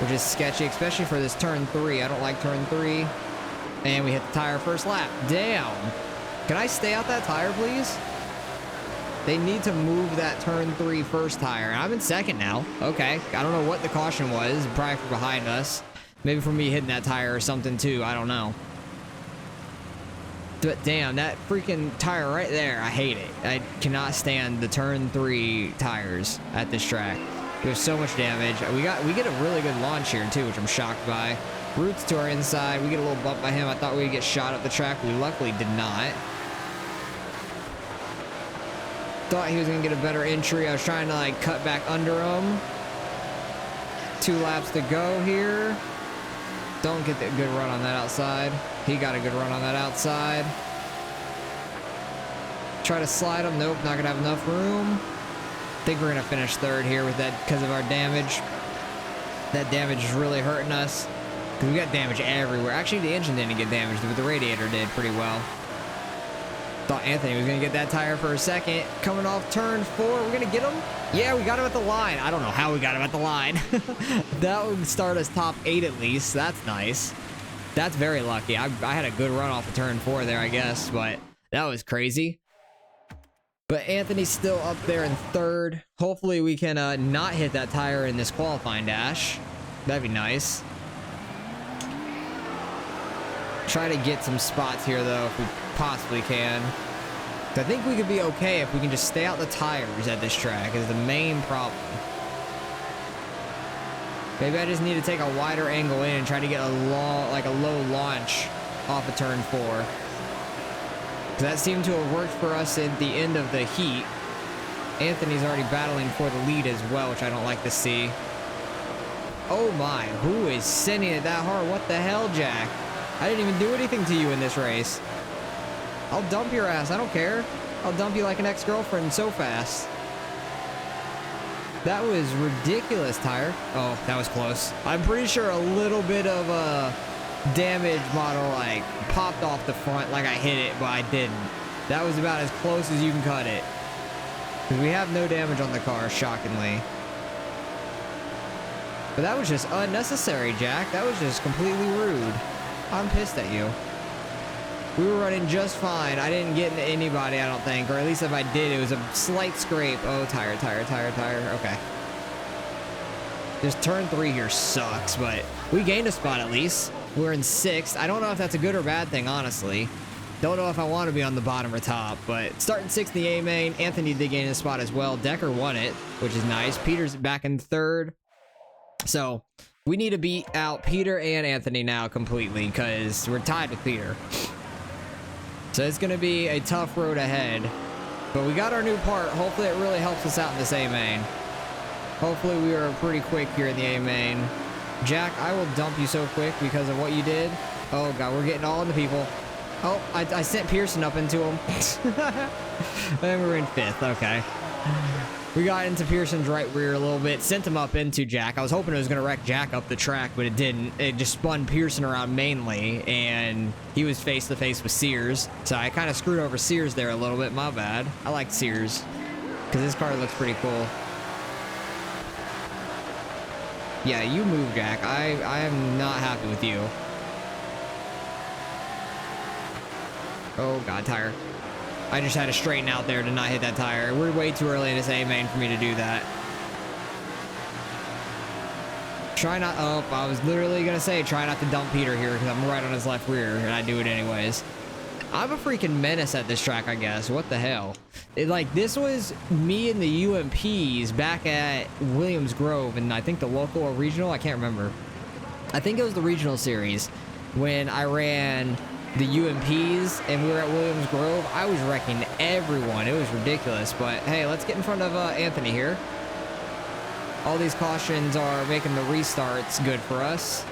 which is sketchy, especially for this turn 3. I don't like turn 3. And we hit the tire first lap. Damn. Can I stay out that tire, please? They need to move that turn 3 first tire. I'm in second now. Okay. I don't know what the caution was. Probably from behind us. Maybe for me hitting that tire or something too. I don't know. But damn, that freaking tire right there. I hate it. I cannot stand the turn 3 tires at this track. There's so much damage. We get a really good launch here too, which I'm shocked by. Roots to our inside. We get a little bump by him. I thought we'd get shot up the track. We luckily did not. Thought he was going to get a better entry. I was trying to like cut back under him. 2 laps to go here. Don't get that good run on that outside. He got a good run on that outside. Try to slide him. Nope, not going to have enough room. Think we're going to finish third here with that because of our damage. That damage is really hurting us. Because we got damage everywhere. Actually, the engine didn't get damaged, but the radiator did pretty well. Thought Anthony was going to get that tire for a second. Coming off turn 4. We're going to get him? Yeah, we got him at the line. I don't know how we got him at the line. That would start us top 8 at least. That's nice. That's very lucky. I had a good run off of turn 4 there, I guess. But that was crazy. But Anthony's still up there in third. Hopefully we can not hit that tire in this qualifying dash. That'd be nice. Try to get some spots here, though, if we possibly can. I think we could be okay if we can just stay out the tires at this track is the main problem. Maybe I just need to take a wider angle in and try to get a low launch off of turn 4. That seemed to have worked for us at the end of the heat. Anthony's already battling for the lead as well, which I don't like to see. Oh my, who is sending it that hard? What the hell, Jack? I didn't even do anything to you in this race. I'll dump your ass. I don't care. I'll dump you like an ex-girlfriend so fast. That was ridiculous, tire. Oh, that was close. I'm pretty sure a little bit of damage model like popped off the front like I hit it, but I didn't. That was about as close as you can cut it. Because we have no damage on the car, shockingly. But that was just unnecessary, Jack. That was just completely rude. I'm pissed at you. We were running just fine. I didn't get into anybody, I don't think. Or at least if I did, it was a slight scrape. Oh, tire. Okay. This turn 3 here sucks, but we gained a spot at least. We're in 6th. I don't know if that's a good or bad thing, honestly. Don't know if I want to be on the bottom or top, but starting 6th in the A main. Anthony did gain a spot as well. Decker won it, which is nice. Peter's back in 3rd. So we need to beat out Peter and Anthony now completely because we're tied with Peter. So it's going to be a tough road ahead. But we got our new part. Hopefully it really helps us out in this A main. Hopefully we are pretty quick here in the A main. Jack, I will dump you so quick because of what you did. Oh god, we're getting all into people. Oh, I sent Pearson up into him. And we're in 5th. Okay. We got into Pearson's right rear a little bit. Sent him up into Jack. I was hoping it was going to wreck Jack up the track, but it didn't. It just spun Pearson around mainly, and he was face to face with Sears. So I kind of screwed over Sears there a little bit. My bad. I like Sears because this car looks pretty cool. Yeah, you move, Jack. I am not happy with you. Oh god, tire. I just had to straighten out there to not hit that tire. We're way too early in this A main for me to do that. Try not... Oh, I was literally going to say try not to dump Peter here because I'm right on his left rear, and I do it anyways. I'm a freaking menace at this track, I guess. What the hell? This was me and the UMPs back at Williams Grove, and I think the local or regional, I can't remember. I think it was the regional series when I ran the UMPs and we were at Williams Grove. I was wrecking everyone. It was ridiculous, but hey, let's get in front of Anthony here. All these cautions are making the restarts good for us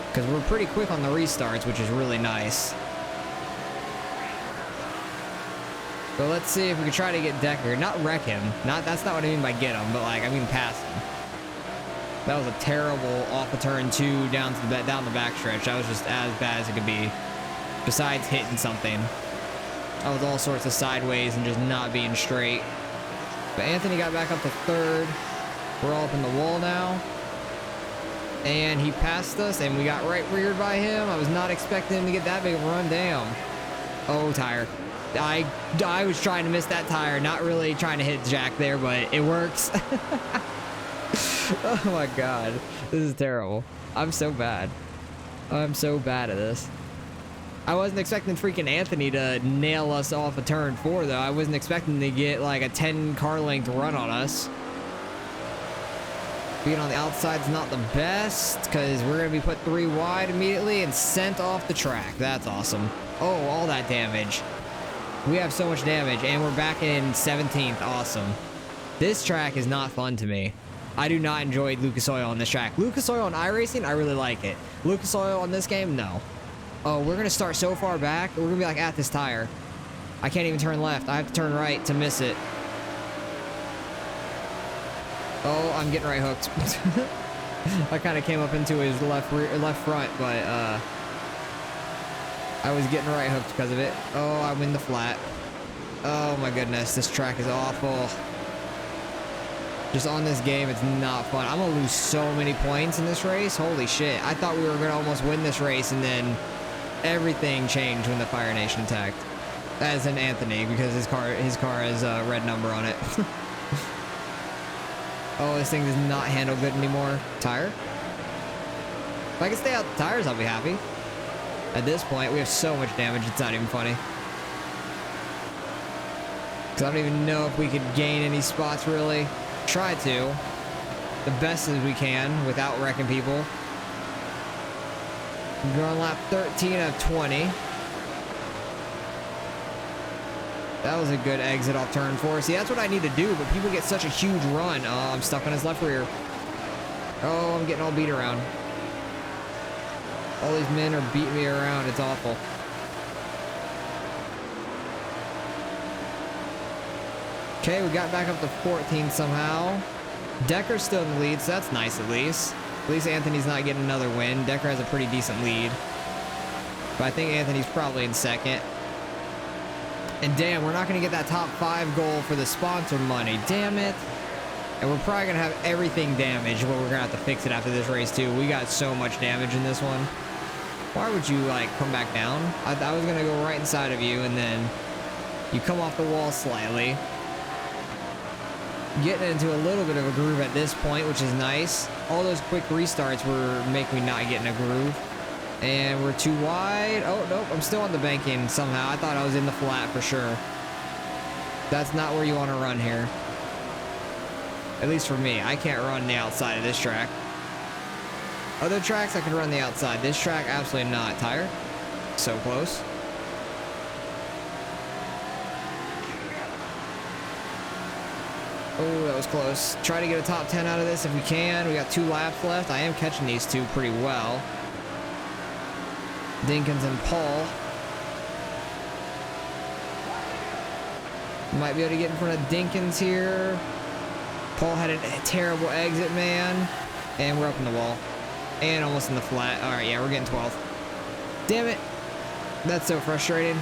because we're pretty quick on the restarts, which is really nice. So let's see if we can try to get Decker. Not wreck him. That's not what I mean by get him, but like, I mean pass him. That was a terrible off of turn 2 down to down the backstretch. That was just as bad as it could be. Besides hitting something, that was all sorts of sideways and just not being straight. But Anthony got back up to 3rd. We're all up in the wall now. And he passed us, and we got right reared by him. I was not expecting him to get that big of a run down. Oh, tire. I was trying to miss that tire, not really trying to hit Jack there, but it works. Oh my god. This is terrible. I'm so bad. I'm so bad at this. I wasn't expecting freaking Anthony to nail us off of turn 4, though. I wasn't expecting to get like a 10 car length run on us. Being on the outside's not the best, because we're going to be put 3 wide immediately and sent off the track. That's awesome. Oh, all that damage. We have so much damage, and we're back in 17th. Awesome. This track is not fun to me. I do not enjoy Lucas Oil on this track. Lucas Oil on iRacing, I really like it. Lucas Oil on this game, no. Oh, we're going to start so far back. We're going to be like at this tire. I can't even turn left. I have to turn right to miss it. Oh, I'm getting right hooked. I kind of came up into his left front, but I was getting right hooked because of it. Oh, I'm in the flat. Oh my goodness, this track is awful. Just on this game, it's not fun. I'm gonna lose so many points in this race. Holy shit. I thought we were gonna almost win this race, and then everything changed when the Fire Nation attacked. As in Anthony, because his car has a red number on it. Oh, this thing does not handle good anymore. Tire? If I can stay out the tires, I'll be happy. At this point, we have so much damage, it's not even funny. Because I don't even know if we could gain any spots, really. Try to. The best as we can, without wrecking people. We're on lap 13 of 20. That was a good exit off turn 4. See, that's what I need to do, but people get such a huge run. Oh, I'm stuck on his left rear. Oh, I'm getting all beat around. All these men are beating me around. It's awful. Okay, we got back up to 14 somehow. Decker's still in the lead, so that's nice at least. At least Anthony's not getting another win. Decker has a pretty decent lead. But I think Anthony's probably in second. And damn, we're not going to get that top 5 goal for the sponsor money. Damn it. And we're probably going to have everything damaged, but we're going to have to fix it after this race too. We got so much damage in this one. Why would you like come back down? I was going to go right inside of you, and then you come off the wall slightly. Getting into a little bit of a groove at this point, which is nice. All those quick restarts were making me not get in a groove. And we're too wide. Oh, nope. I'm still on the banking somehow. I thought I was in the flat for sure. That's not where you want to run here. At least for me. I can't run the outside of this track. Other tracks, I can run the outside. This track, absolutely not. Tire. So close. Oh, that was close. Try to get a top 10 out of this if we can. We got 2 laps left. I am catching these two pretty well. Dinkins and Paul. Might be able to get in front of Dinkins here. Paul had a terrible exit, man. And we're up in the wall. And almost in the flat. All right, yeah, we're getting 12th. Damn it. That's so frustrating.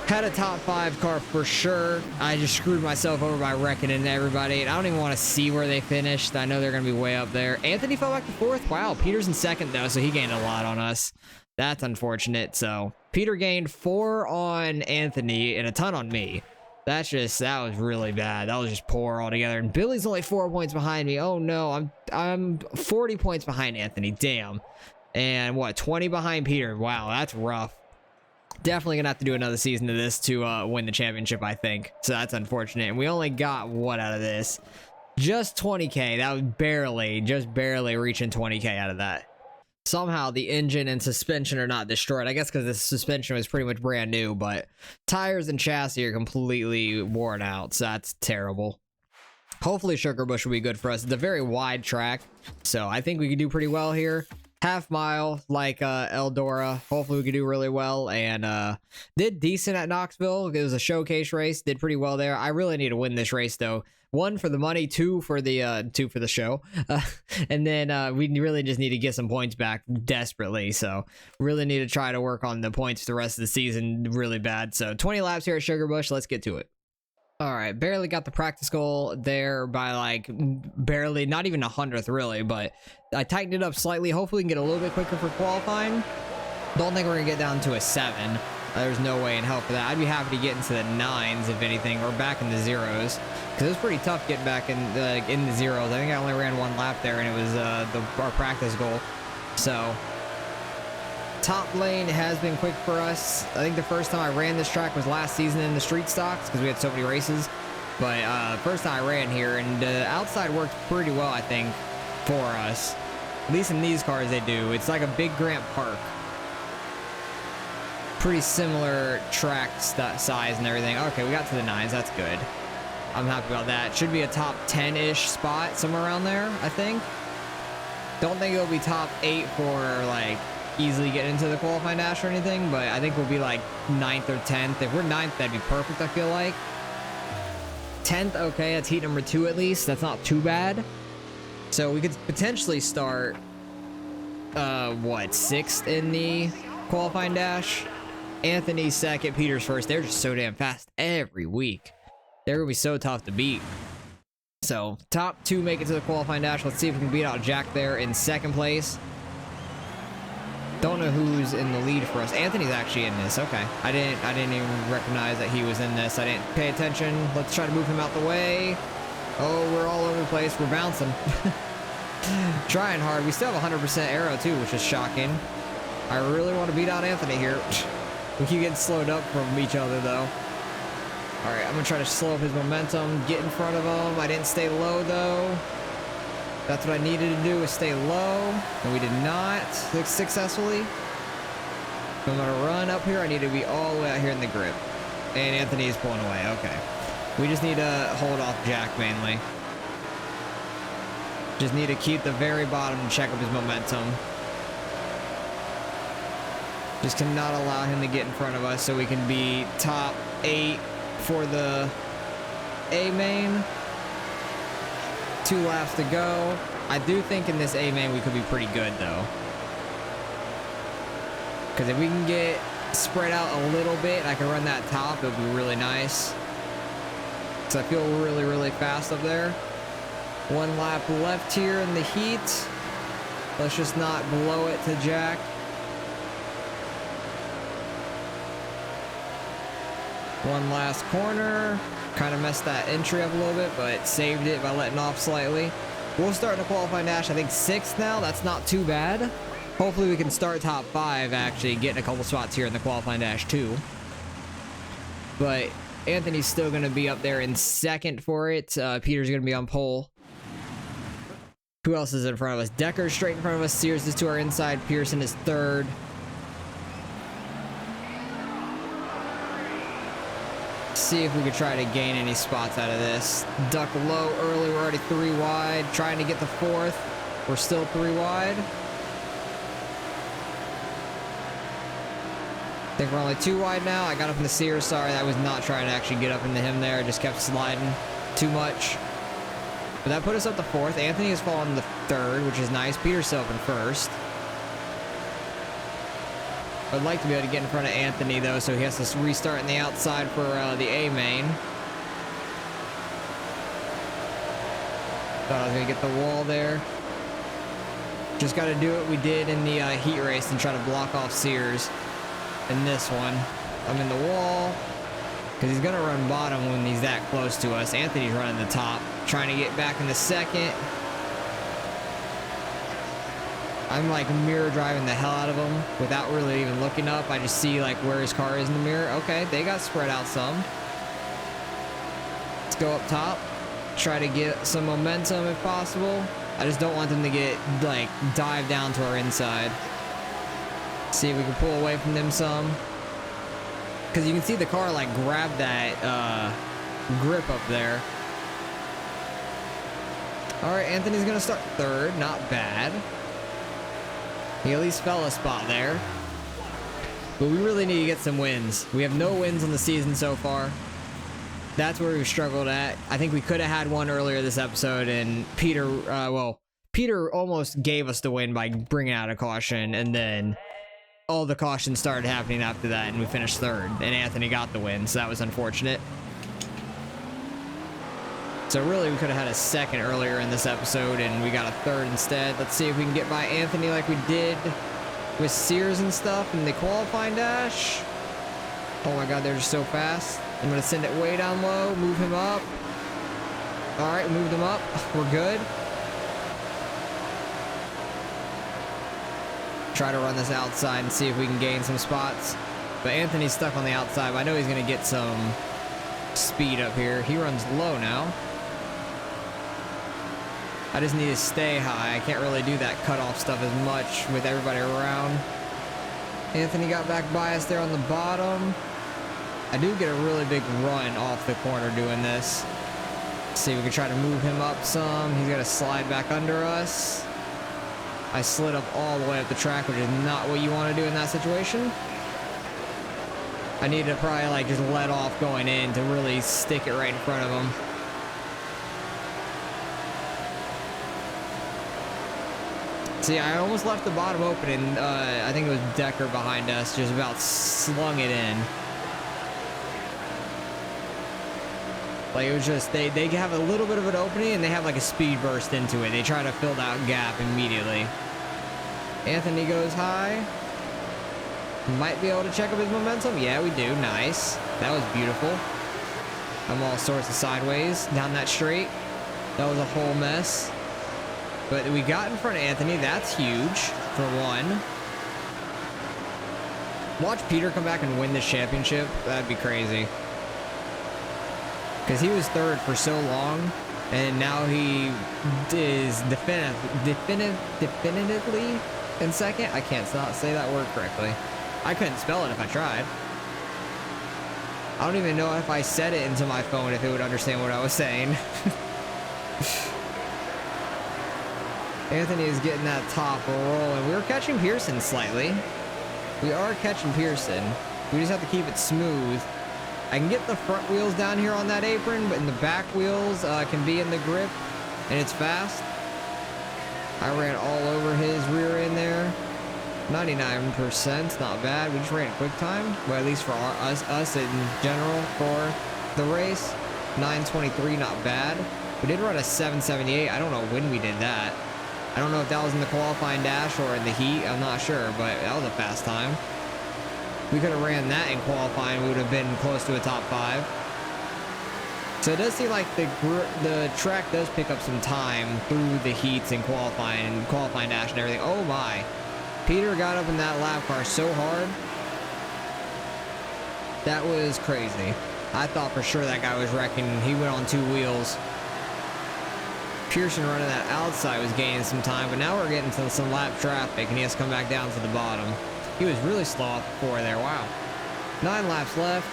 Had a top 5 car for sure. I just screwed myself over by wrecking into everybody. And I don't even want to see where they finished. I know they're going to be way up there. Anthony fell back to 4th. Wow, Peter's in 2nd though, so he gained a lot on us. That's unfortunate. So Peter gained 4 on Anthony and a ton on me. That was really bad. That was just poor altogether. And Billy's only 4 points behind me. Oh no, I'm 40 points behind Anthony. Damn. And what, 20 behind Peter? Wow, that's rough. Definitely gonna have to do another season of this to win the championship, I think. So that's unfortunate. And we only got what out of this? Just 20k. That was just barely reaching 20k out of that. Somehow the engine and suspension are not destroyed. I guess because the suspension was pretty much brand new, but tires and chassis are completely worn out. So that's terrible. Hopefully Sugarbush will be good for us. It's a very wide track, so I think we could do pretty well here. half mile like Eldora. Hopefully we can do really well, and did decent at Knoxville. It was a showcase race, did pretty well there. I really need to win this race though. 1 for the money, 2 for the show, and then we really just need to get some points back desperately. So really need to try to work on the points for the rest of the season really bad. So 20 laps here at Sugarbush. Let's get to it. All right, barely got the practice goal there by like barely, not even 100th really, but I tightened it up slightly. Hopefully we can get a little bit quicker for qualifying. Don't think we're gonna get down to a 7. There's no way in hell for that. I'd be happy to get into the 9s if anything, or back in the 0s, because it was pretty tough getting back in the 0s. I think I only ran 1 lap there, and it was our practice goal. So top lane has been quick for us. I think the first time I ran this track was last season in the street stocks because we had so many races. But first time I ran here, and outside worked pretty well, I think, for us. At least in these cars they do. It's like a big Grant Park. Pretty similar track size and everything. Okay, we got to the 9s. That's good. I'm happy about that. Should be a top 10-ish spot, somewhere around there, I think. Don't think it'll be top 8 for like easily get into the qualifying dash or anything, but I think we'll be like 9th or 10th. If we're 9th, that'd be perfect, I feel like. 10th, okay, that's heat number 2 at least. That's not too bad. So we could potentially start, what, 6th in the qualifying dash? Anthony 2nd, Peter's 1st. They're just so damn fast every week. They're gonna be so tough to beat. So top 2 make it to the qualifying dash. Let's see if we can beat out Jack there in 2nd place. Don't know who's in the lead for us. Anthony's actually in this. Okay, I didn't even recognize that he was in this. I didn't pay attention. Let's try to move him out the way. Oh, we're all over the place. We're bouncing. Trying hard. We still have 100% aero too, which is shocking. I really want to beat out Anthony here. We keep getting slowed up from each other though. All right, I'm gonna try to slow up his momentum, get in front of him. I didn't stay low though. That's what I needed to do, is stay low, and we did not successfully. If I'm gonna run up here, I need to be all the way out here in the grip. And Anthony is pulling away, okay. We just need to hold off Jack mainly. Just need to keep the very bottom and check up his momentum. Just cannot allow him to get in front of us so we can be top 8 for the A main. 2 laps to go. I do think in this A main we could be pretty good though. Because if we can get spread out a little bit and I can run that top, it would be really nice. So I feel really, really fast up there. 1 lap left here in the heat. Let's just not blow it to Jack. One last corner. Kind of messed that entry up a little bit, but saved it by letting off slightly. We'll start in the qualifying dash, I think 6th now. That's not too bad. Hopefully we can start top 5, actually getting a couple spots here in the qualifying dash too. But Anthony's still going to be up there in 2nd for it. Peter's going to be on pole. Who else is in front of us? Decker's straight in front of us. Sears is to our inside. Pearson is 3rd. See if we could try to gain any spots out of this. Duck low early. We're already 3 wide. Trying to get the 4th. We're still 3 wide. I think we're only 2 wide now. I got up in the Sears. Sorry, I was not trying to actually get up into him there. I just kept sliding too much. But that put us up to 4th. Anthony has fallen to 3rd, which is nice. Peter's still up in 1st. I'd like to be able to get in front of Anthony though, so he has to restart in the outside for the A main. Thought I was gonna get the wall there. Just got to do what we did in the heat race and try to block off Sears. In this one, I'm in the wall because he's gonna run bottom when he's that close to us. Anthony's running the top, trying to get back in the 2nd. I'm like mirror driving the hell out of him without really even looking up. I just see like where his car is in the mirror. Okay, they got spread out some. Let's go up top. Try to get some momentum if possible. I just don't want them to get like dive down to our inside. See if we can pull away from them some. Because you can see the car like grab that grip up there. All right, Anthony's gonna start 3rd. Not bad. He at least fell a spot there. But we really need to get some wins. We have no wins on the season so far. That's where we've struggled at. I think we could have had one earlier this episode, and Peter, Peter almost gave us the win by bringing out a caution, and then all the cautions started happening after that, and we finished third, and Anthony got the win, so that was unfortunate. So really, we could have had a second earlier in this episode, and we got a third instead. Let's see if we can get by Anthony like we did with Sears and stuff in the qualifying dash. Oh my god, they're just so fast. I'm going to send it way down low, move him up. All right, moved him up. We're good. Try to run this outside and see if we can gain some spots. But Anthony's stuck on the outside, but I know he's going to get some speed up here. He runs low now. I just need to stay high. I can't really do that cutoff stuff as much with everybody around. Anthony got back by us there on the bottom. I do get a really big run off the corner doing this. Let's see if we can try to move him up some. He's got to slide back under us. I slid up all the way up the track, which is not what you want to do in that situation. I need to probably like just let off going in to really stick it right in front of him. See, I almost left the bottom open, and I think it was Decker behind us just about slung it in. Like, it was just, they have a little bit of an opening, and they have like a speed burst into it. They try to fill that gap immediately. Anthony goes high. Might be able to check up his momentum. Yeah, we do. Nice. That was beautiful. I'm all sorts of sideways down that straight. That was a whole mess. But we got in front of Anthony. That's huge, for one. Watch Peter come back and win this championship. That'd be crazy. Because he was third for so long, and now he is definitively in second. I can't say that word correctly. I couldn't spell it if I tried. I don't even know if I said it into my phone if it would understand what I was saying. Anthony is getting that top rolling. We're catching Pearson slightly. We are catching Pearson. We just have to keep it smooth. I can get the front wheels down here on that apron, but in the back wheels can be in the grip, and it's fast. I ran all over his rear end there. 99%, not bad. We just ran a quick time, well, at least for us in general for the race. 9:23, not bad. We did run a 7:78. I don't know when we did that. I don't know if that was in the qualifying dash or in the heat. I'm not sure, but that was a fast time. We could have ran that in qualifying. We would have been close to a top 5. So it does seem like the track does pick up some time through the heats and qualifying dash and everything. Oh my. Peter got up in that lap car so hard. That was crazy. I thought for sure that guy was wrecking. He went on 2 wheels. Pearson running that outside was gaining some time, but now we're getting to some lap traffic, and he has to come back down to the bottom. He was really slow off before there. Wow. 9 laps left.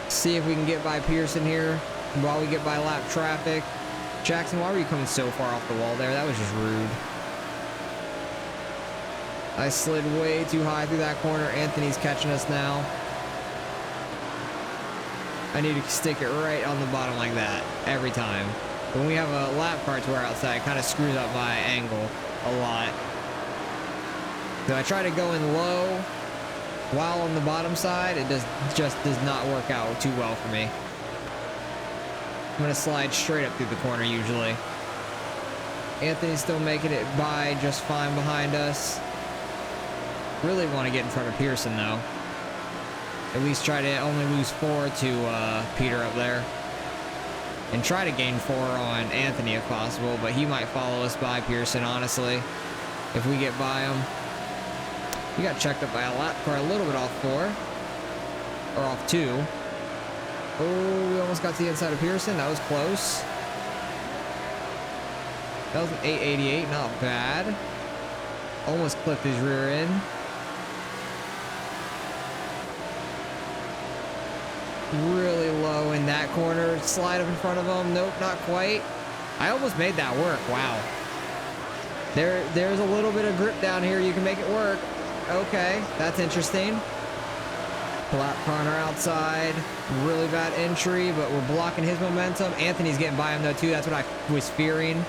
See if we can get by Pearson here while we get by lap traffic. Jackson, why were you coming so far off the wall there? That was just rude. I slid way too high through that corner. Anthony's catching us now. I need to stick it right on the bottom like that every time. When we have a lap car to our outside, it kind of screws up my angle a lot. So I try to go in low while on the bottom side. It just does not work out too well for me. I'm going to slide straight up through the corner usually. Anthony's still making it by just fine behind us. Really want to get in front of Pearson though. At least try to only lose 4 to Peter up there. And try to gain 4 on Anthony if possible, but he might follow us by Pearson, honestly, if we get by him. He got checked up by a lap car a little bit off 4. Or off 2. Oh, we almost got to the inside of Pearson. That was close. That was an 888, not bad. Almost clipped his rear end. Really low in that corner. Slide up in front of him. Nope, not quite. I almost made that work. Wow. There's a little bit of grip down here. You can make it work. Okay, that's interesting. Flat corner outside. Really bad entry, but we're blocking his momentum. Anthony's getting by him though too. That's what I was fearing.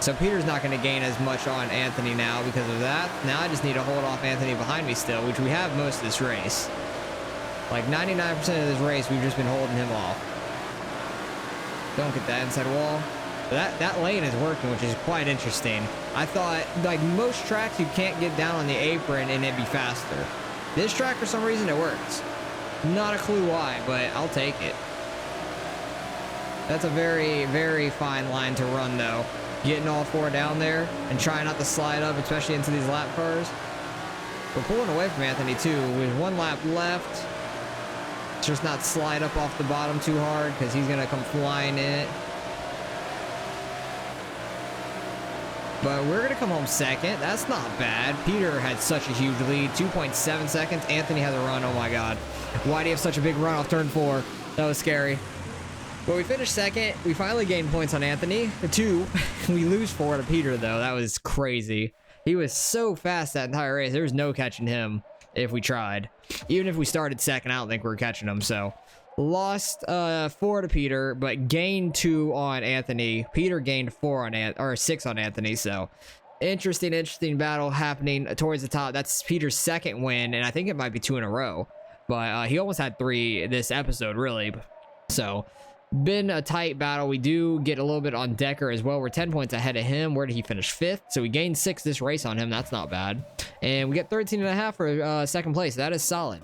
So Peter's not going to gain as much on Anthony now because of that. Now I just need to hold off Anthony behind me still, which we have most of this race. Like 99% of this race, we've just been holding him off. Don't get that inside wall. But that lane is working, which is quite interesting. I thought, like most tracks, you can't get down on the apron and it'd be faster. This track, for some reason, it works. Not a clue why, but I'll take it. That's a very, very fine line to run, though. Getting all four down there and trying not to slide up, especially into these lap cars. We're pulling away from Anthony, too. With one lap left. Just not slide up off the bottom too hard because he's going to come flying in it. But we're going to come home second. That's not bad. Peter had such a huge lead. 2.7 seconds. Anthony has a run. Oh, my God. Why do you have such a big run off turn 4? That was scary. But we finished second. We finally gained points on Anthony. 2. We lose 4 to Peter, though. That was crazy. He was so fast that entire race. There was no catching him if we tried. Even if we started second, I don't think we were catching him. So lost 4 to Peter, but gained 2 on Anthony. Peter gained 6 on Anthony. So interesting battle happening towards the top. That's Peter's second win, and I think it might be 2 in a row. But he almost had 3 this episode, really. So been a tight battle. We do get a little bit on Decker as well. We're 10 points ahead of him. Where did he finish? 5th. So we gained 6 this race on him. That's not bad. And we get 13.5 for second place. That is solid.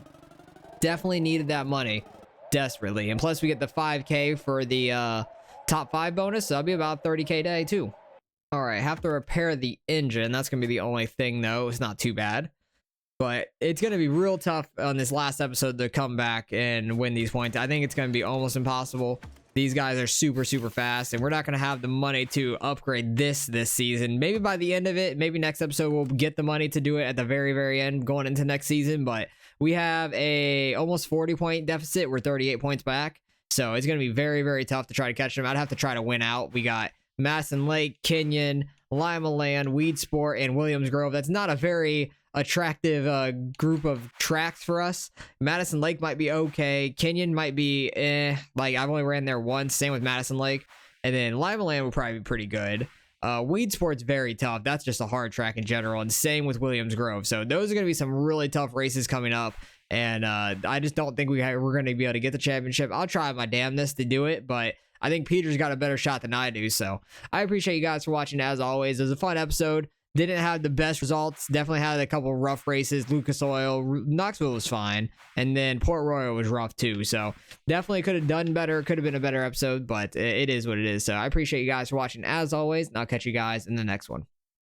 Definitely needed that money desperately. And plus we get the 5K for the top 5 bonus. So that'll be about 30K day too. All right, have to repair the engine. That's gonna be the only thing though. It's not too bad. But it's going to be real tough on this last episode to come back and win these points. I think it's going to be almost impossible. These guys are super fast, and we're not going to have the money to upgrade this season. Maybe by the end of it, maybe next episode we'll get the money to do it at the very end going into next season. But we have a almost 40-point deficit. We're 38 points back. So it's going to be very tough to try to catch them. I'd have to try to win out. We got Madison Lake, Kenyon, Lima Land, Weed Sport, and Williams Grove. That's not a very attractive group of tracks for us. Madison Lake might be okay. Kenyon might be like I've only ran there once. Same with Madison Lake. And then Lima Land will probably be pretty good. Weed Sport's very tough. That's just a hard track in general. And same with Williams Grove. So those are going to be some really tough races coming up. And I just don't think we're going to be able to get the championship. I'll try my damnedest to do it, but I think Peter's got a better shot than I do. So I appreciate you guys for watching as always. It was a fun episode. Didn't have the best results. Definitely had a couple rough races. Lucas Oil, Knoxville was fine. And then Port Royal was rough too. So definitely could have done better. Could have been a better episode, but it is what it is. So I appreciate you guys for watching as always. And I'll catch you guys in the next one.